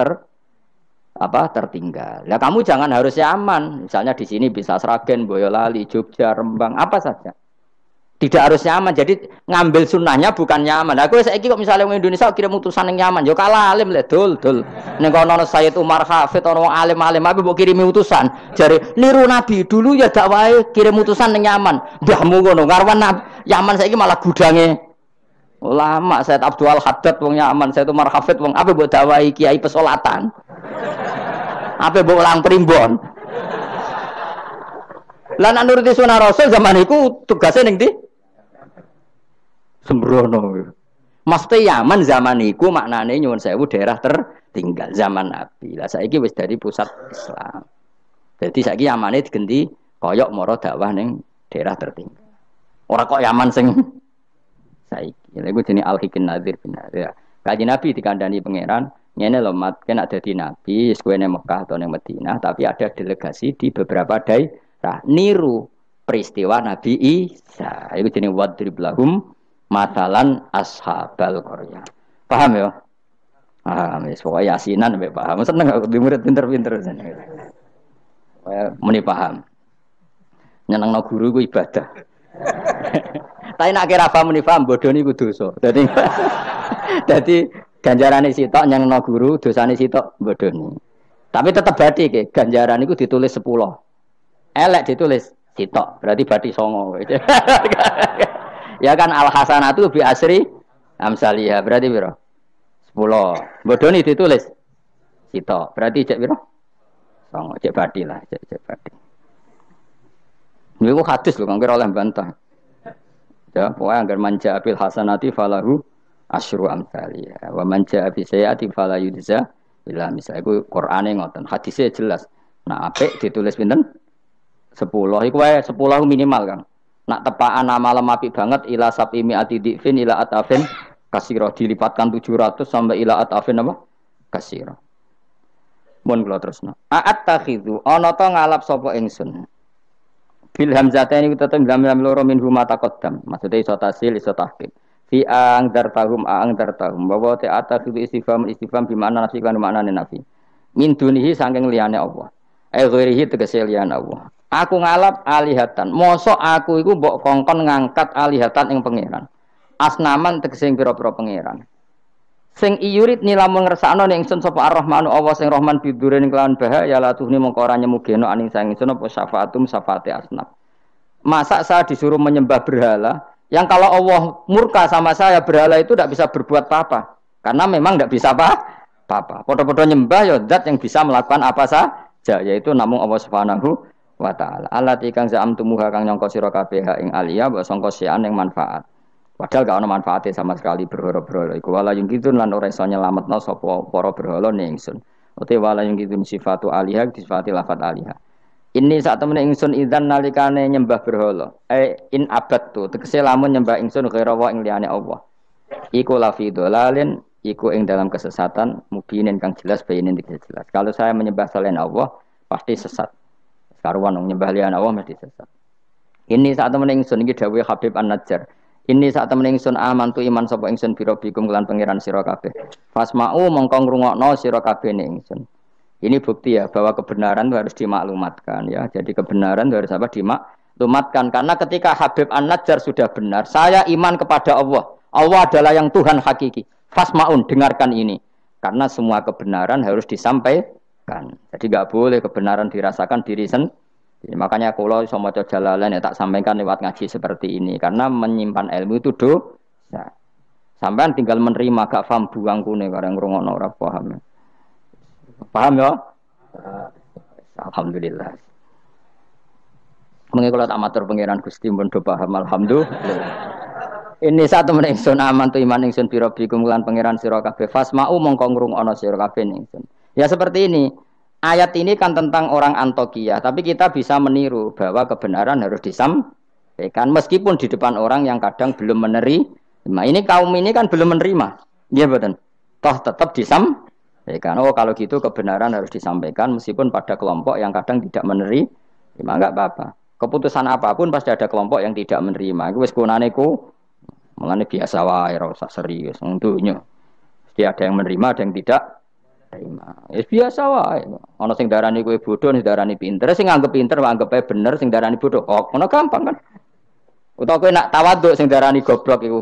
[SPEAKER 1] tertinggal. Nah kamu jangan harus Yaman. Misalnya di sini bisa Sragen, Boyolali, Jogja, Rembang, apa saja. Tidak harus nyaman. Jadi ngambil sunnahnya bukan nyaman. Aku saiki kok misalnya orang Indonesia kirim utusan yang nyaman, yo kalah alim le dul. Ning kono Sayyid Umar Hafid ono alim-alim tapi mbok kirimi utusan. Jare niru Nabi dulu ya dakwahe kirim utusan yang nyaman. Mbahmu ngono ngarwan Yaman saiki malah gudange ulama. Sayyid Abdul Haddad wong Yaman, Sayyid Umar Hafid wong apa mbok dakwahi kiai pesolatan. Apa mbok ulang primbon. Lah nek nuruti sunah Rasul zaman iku tugase ning ndi? Sembrono. Mesti Yaman zaman iku maknane nyuwun sewu daerah tertinggal zaman Nabi. Lah saiki wis dari pusat Islam. Jadi saiki Yamane digenti koyok moro dakwah ning daerah tertinggal. Ora kok Yaman sing saiki. Lha iku jenenge Al-Hikin Nadzir bin Nadir. Kanjeng Nabi dikandani pangeran, ngene lho mat kena dadi nabi, wis kowe ning Mekah atau ning Madinah, tapi ada delegasi di beberapa daerah niru peristiwa Nabi Isa. Iku jenenge wadrib lahum matalan ashabal qaryah. Paham ya? Paham wis pokoke yasinan mbek paham. Seneng aku di murid pinter-pinter seneng. Muni paham. Nyenengno guru ku ibadah. Tapi nek kira paham muni paham bodoni ku dosa. Dadi ganjarane sitok nyenengno guru, dosane sitok bodoni. Tapi tetep bathi ke ganjaran iku ditulis 10. Elek ditulis sitok, berarti bathi 9. Ya kan al hasanatu bi asri amsaliyah berarti piro? 10. Bodoni ditulis sitok. Berarti cek piro? 9. Cek badi lah, cek badi. Niku hadis lho kang kira oleh bantah. Ya, pokoke anggar manja bil hasanati falahu asyru amsaliyah. Wa manja bi sayyiati fala yujza illa misal. Iku Qur'ane ngoten. Hadise jelas. Nah, apik ditulis pinten? 10. Iku wae 10 minimal, Kang. Nak tepaan amal apik banget ila sabimi atidifin ila atafin kasiro dilipatkan 700 sampai ila atafin apa? Kasiro. Mun kula terusno. A'at takhidhu ana ta ngalap sapa ingsun. Bil hamzataini tetep lam loro min huma taqaddam. Maksude iso tasil iso tahqiq. Fi ang dartahum bahwa ta takhidhu istifham bi makna nafi kan maknane nafi. Min dunihi saking liyane Allah. Ghairihi tegese liyane Allah. Aku ngalap alihatan. Mosok aku iku mbok kongkon ngangkat alihatan ing pangeran. Asnaman tegese pira-pira pangeran. Sing iyurit nilamun ngersakno ning ingsun sapa Ar-Rahmanu Allah sing Rahman bidurin kelawan bahaya la tuhni mongko ora nyemugeno aning sang ingsun apa syafaatum syafaate asnaf. Masa saya disuruh menyembah berhala yang kalau Allah murka sama saya berhala itu tidak bisa berbuat apa-apa. Karena memang tidak bisa apa-apa. Podo-podo nyembah ya zat yang bisa melakukan apa saja yaitu namung Allah Subhanahu wa ta'ala. Allati kang za'amtumuha kang nyangka sira kabeh ing aliyah wa sangka sian ing manfaat. Padahal gak ono manfaate sama sekali berhala-berhala iku wala yung kidun lan ora iso nyelametno sapa para berhala ning ingsun. Uti wala yung kidun sifatu aliyah disifati lafat aliyah. Ini saat temene ingsun idzan nalikane nyembah berhala. In abadtu tegese lamun nyembah ingsun ghaira wa ing liyane Allah. Iku lafi dolalin iku ing dalam kesesatan mubinin kang jelas bayinin jelas. Kalau saya menyembah selain Allah pasti sesat. Karuan nyembah liyan Allah mesti sesat. Ini saat temen ingsun iki dawuh Habib An-Najjar. Ini saat temen ingsun amantu iman sapa ingsun biro bikum kelan pangeran sira kabeh. Fasma'u mongko ngrungokno sira kabeh ning ingsun. Ini bukti ya bahwa kebenaran itu harus dimaklumatkan ya. Jadi kebenaran itu harus apa dimaklumatkan karena ketika Habib An-Najjar sudah benar, saya iman kepada Allah. Allah adalah yang Tuhan hakiki. Fasma'un dengarkan ini. Karena semua kebenaran harus disampaikan. Jadi nggak boleh kebenaran dirasakan diri sendiri. Makanya kalau iso maca Jalalain ya tak sampaikan lewat ngaji seperti ini karena menyimpan ilmu itu dosa. Sampean tinggal menerima gak paham buang kune karang ngrungokno ora paham. Paham ya? Alhamdulillah. Mengko kula tak matur pangeran Gusti pun do paham alhamdulillah. Ini satu meneh ingsun aman tu iman ingsun biro bikum lan pangeran sira kabeh fasma'u mongko ngrungokno sira kabeh ingsun. Ya seperti ini. Ayat ini kan tentang orang Antokia, tapi kita bisa meniru bahwa kebenaran harus disampaikan meskipun di depan orang yang kadang belum menerima. Ini kaum ini kan belum menerima. Iya betul. Toh tetap disampaikan. Ya kan, oh kalau gitu kebenaran harus disampaikan meskipun pada kelompok yang kadang tidak menerima, enggak apa-apa. Keputusan apapun pasti ada kelompok yang tidak menerima. Iku wis kunane ku mulane biasa wae ora usah serius wong donya. Mesti ada yang menerima, ada yang tidak terima. Ya biasa wae. Ana sing darani kowe bodoh, sing darani pinter, sing nganggep pinter nganggep ae bener, sing darani bodoh. Oh, ngono gampang kan. Utawa kowe nak tawaduk sing darani goblok iku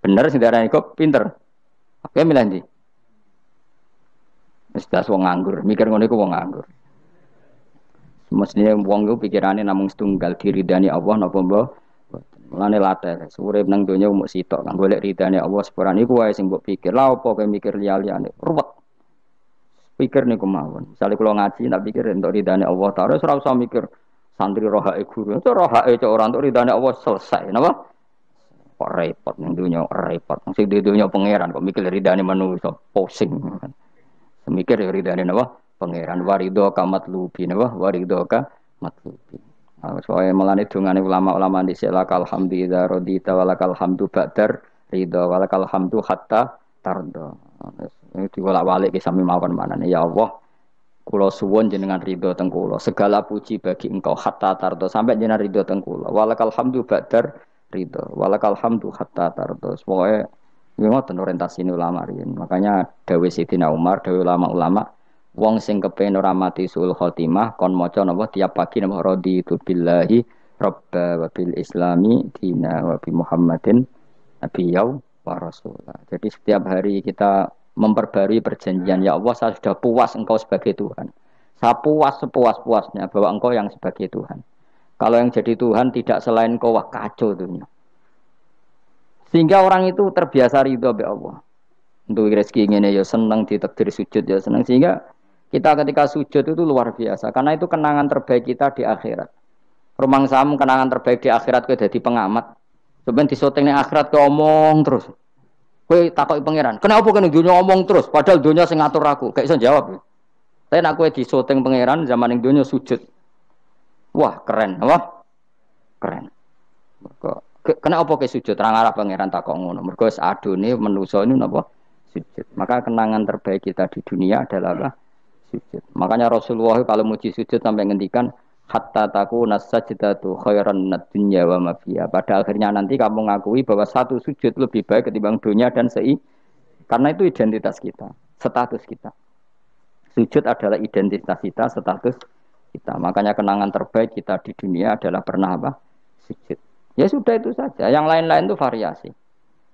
[SPEAKER 1] bener, sing darani kok pinter. Oke milih ndi? Wis das wong nganggur, mikir ngono iku wong nganggur. Mestinya wong iku pikirane namung setunggal diridani Allah napa mbah. Mulane latar, urip nang donya mung sitok kang golek ridane Allah sepurane iku wae sing mbok pikir. Lah apa kowe mikir liya-liyane? Ruwet. Pikir niku mawon. Misale kula ngaji tak pikir entuk ridane Allah Ta'ala ora usah mikir santri rohake guru. Itu rohake cok ora entuk ridane Allah selesai, napa? Kok repot ning donya repot. Sing di donya pangeran kok mikir ridane manusa pusing. Semikir ya ridane napa? Pangeran warido kamat lubi napa? Warido ka matlubi. Soale melane dongane ulama-ulama dhisik lakal hamdu idza radita walakal hamdu ba'dar ridha walakal hamdu hatta tarda. Ini diwolak-walik ki sami mawon manane ya Allah. Kula suwun jenengan ridho teng kula. Segala puji bagi Engkau hatta tarda sampai jenengan ridho teng kula. Walakal hamdu ba'dar ridha walakal hamdu hatta tarda. Pokoke ngoten orientasine ulama riyen. Makanya dawuh Sayyidina Umar, dawuh ulama-ulama wong sing kepengin ora mati sul khotimah kon maca napa tiap pagi napa raditu billahi rabba wa bil islami dina wa bi Muhammadin nabiyya wa rasulah. Jadi setiap hari kita memperbarui perjanjian ya Allah saya sudah puas engkau sebagai Tuhan. Saya puas sepuas-puasnya bahwa engkau yang sebagai Tuhan. Kalau yang jadi Tuhan tidak selain engkau wah kacau dunia. Sehingga orang itu terbiasa ridho be Allah. Untuk rezeki ngene ya senang ditakdir sujud ya senang sehingga kita ketika sujud itu luar biasa karena itu kenangan terbaik kita di akhirat. Rumang samu kenangan terbaik di akhirat kowe dadi pengamat. Sampeyan disoting ning akhirat kowe omong terus. Kowe takoki pangeran, "Kenapa kene dunya omong terus padahal dunya sing ngatur aku?" Gak iso jawab. Tapi nek kowe disoting pangeran zaman ning dunya sujud. Wah, keren, apa? Keren. Kenapa kowe sujud? Terang arah pangeran takok ngono. Mergo adone manusa ini napa? Sujud. Maka kenangan terbaik kita di dunia adalah apa? Sujud. Makanya Rasulullah kalau muji sujud sampai ngendikan hatta takuna sajdatu khairan minad dunya wa ma fiha. Pada akhirnya nanti kamu ngakui bahwa satu sujud lebih baik ketimbang dunia dan karena itu identitas kita, status kita. Sujud adalah identitas kita, status kita. Makanya kenangan terbaik kita di dunia adalah pernah apa? Sujud. Ya sudah itu saja. Yang lain-lain itu variasi.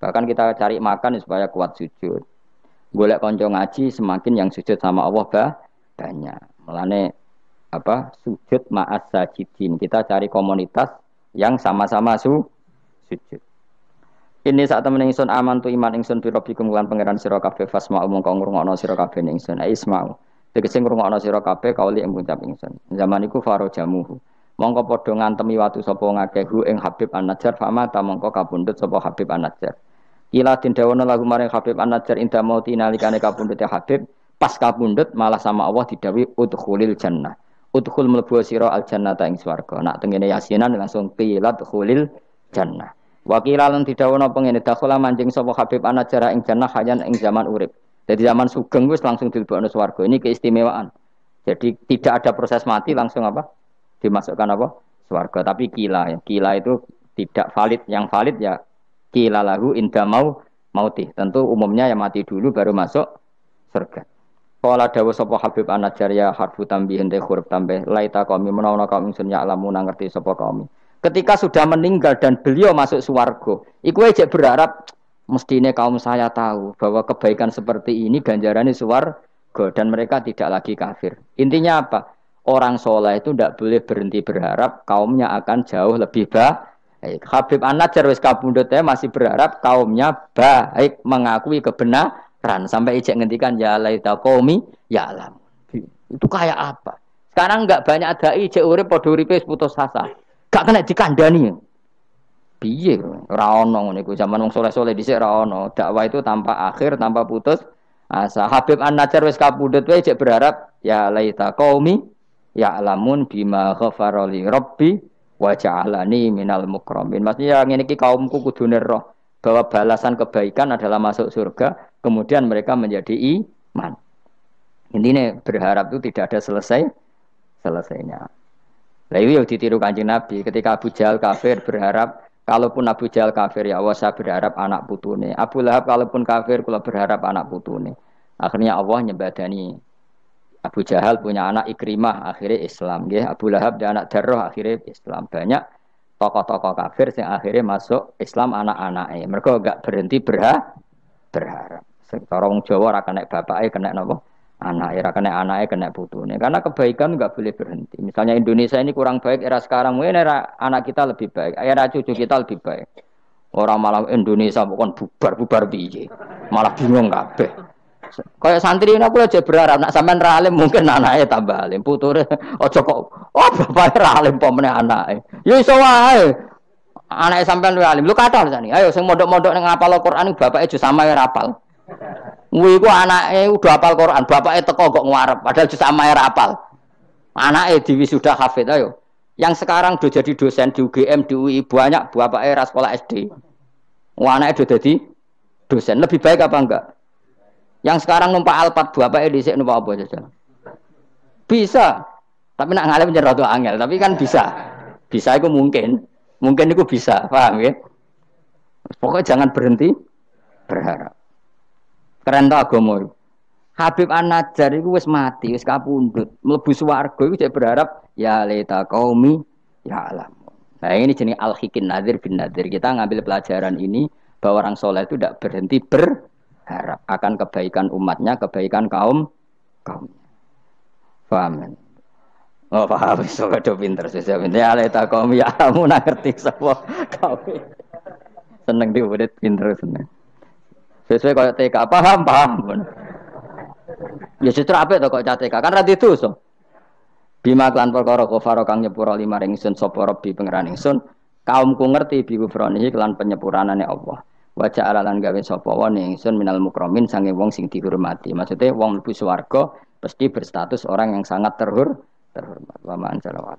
[SPEAKER 1] Bahkan kita cari makan supaya kuat sujud. Golek kanca ngaji semakin yang sujud sama Allah banyak. Mulane apa sujud ma'as sajidin. Kita cari komunitas yang sama-sama sujud. Ini saat temen ingsun aman tu iman ingsun bi rabbikum lan pangeran sira kabeh fasma'u mongko ngrungokno sira kabeh ingsun isma'u. Tegese ngrungokno sira kabeh kauli ing ngucap ingsun. Zaman iku farajamuhu. Mongko padha ngantemi watu sapa ngakeh ing Habib An-Najjar fama ta mongko kapundhut sapa Habib An-Najjar. Ila tindawono lagu maring Habib An-Najjar inda mauti nalikane kapundhute Habib. Pas kapundhut malah sama Allah didawi udkhulil jannah. Udkhul mlebu sira al jannata ing swarga. Nak tengene yasinan langsung qilat khulil jannah. Wakila lan didhawono pengene dakhala manjing sapa Habib An-Najjar ing jannah hayan ing zaman urip. Jadi zaman sugeng wis langsung dilebokno swarga. Ini keistimewaan. Jadi tidak ada proses mati langsung apa? Dimasukkan apa? Swarga. Tapi kila ya. Kila itu tidak valid. Yang valid ya kila lahu inda mauti. Tentu umumnya yang mati dulu baru masuk surga. Kala dawuh sapa Habib An-Najjar ya harfu tambihin de huruf tambah laita qaumi menawa kaum ingsun ya alamu ngerti sapa kaum. Ketika sudah meninggal dan beliau masuk swarga, iku aja berharap mestine kaum saya tahu bahwa kebaikan seperti ini ganjarannya swarga dan mereka tidak lagi kafir. Intinya apa? Orang soleh itu tidak boleh berhenti berharap kaumnya akan jauh lebih baik. Habib An-Najjar wis kabundut masih berharap kaumnya baik mengakui kebenaran. Sampai ijek ngendikan ya laita qaumi ya alam. Itu kayak apa? Sekarang enggak banyak dai ijek urip padha uripe putus asa. Gak kena dikandani. Piye ora ono ngene iku zaman wong saleh-saleh dhisik ora ono. Dakwah itu tanpa akhir, tanpa putus asa. Habib An-Najjar wis kapundhut wae ijek berharap ya laita qaumi ya alamun bima ghafara li rabbi wa ja'alani minal mukramin. Maksudnya ngene iki kaumku kudune roh bahwa balasan kebaikan adalah masuk surga. Kemudian mereka menjadi iman. Intinya berharap itu tidak ada selesainya. Lah itu ditiru Kanjeng Nabi ketika Abu Jahal kafir berharap kalaupun Abu Jahal kafir ya Allah saya berharap anak putune. Abu Lahab kalaupun kafir kula berharap anak putune. Akhirnya Allah nyebadani Abu Jahal punya anak Ikrimah akhirnya Islam nggih. Abu Lahab dan anak Darrah akhirnya Islam. Banyak tokoh-tokoh kafir yang akhirnya masuk Islam anak-anaknya. Mereka enggak berhenti berharap. Sekarang Jawa ora kena bapake kena napa? Anak era kena anaknya kena putune. Karena kebaikan enggak boleh berhenti. Misalnya Indonesia ini kurang baik era sekarang, mungkin era anak kita lebih baik, era cucu kita lebih baik. Orang malah Indonesia bukan bubar piye. Malah bingung kabeh. Kayak santri ini aku aja berharap nak sampean ra alim mungkin anaknya tambah alim, puture aja kok oh bapake ra alim pomene anake. Ya iso wae. Anake sampean luwih alim. Lu kathah sani. Ayo sing mondok-mondok ning ngapal Al-Qur'an bapake aja samae rapal. Kuwi ku anake udah hafal Quran, bapake teko kok ngarep padahal aja samae rapal. Anake diwisuda hafid ayo. Yang sekarang udah jadi dosen di UGM, di UI banyak bapake ra sekolah SD. Anake udah jadi dosen. Lebih baik apa enggak? Yang sekarang numpak Alphard bapake dhisik numpak apa saja. Bisa. Tapi nak ngalim jan rada angel, tapi kan bisa. Bisa itu mungkin. Mungkin itu bisa, paham ya? Pokoknya jangan berhenti berharap. Keren ta agama itu. Habib An-Najjar itu wis mati, wis kapundhut. Mlebu swarga iku cek berharap ya laita qaumi ya alam. Nah, ini jenis al-hikin nadir bin nadir. Kita ngambil pelajaran ini bahwa orang soleh itu tidak berhenti berharap akan kebaikan umatnya, kebaikan kaum. Paham? Oh paham, so kado pinter sih. Ya laita qaumi ya alam, nak ngerti sapa kaum. Seneng diurit pinter seneng. Sesuai kaya TK, paham. Ya justru apik to kok TK, kan ra didosa. Bima klan perkara kafaro kang nyepura lima ringsun sapa Rabbi pangeran ingsun, kaumku ngerti bi kufranihi klan penyepuranane Allah. Wa ja'ala lan gawe sapa wa ingsun minal mukramin sange wong sing dihormati. Maksudnya wong mlebu swarga pasti berstatus orang yang sangat terhormat. Wa man salawat.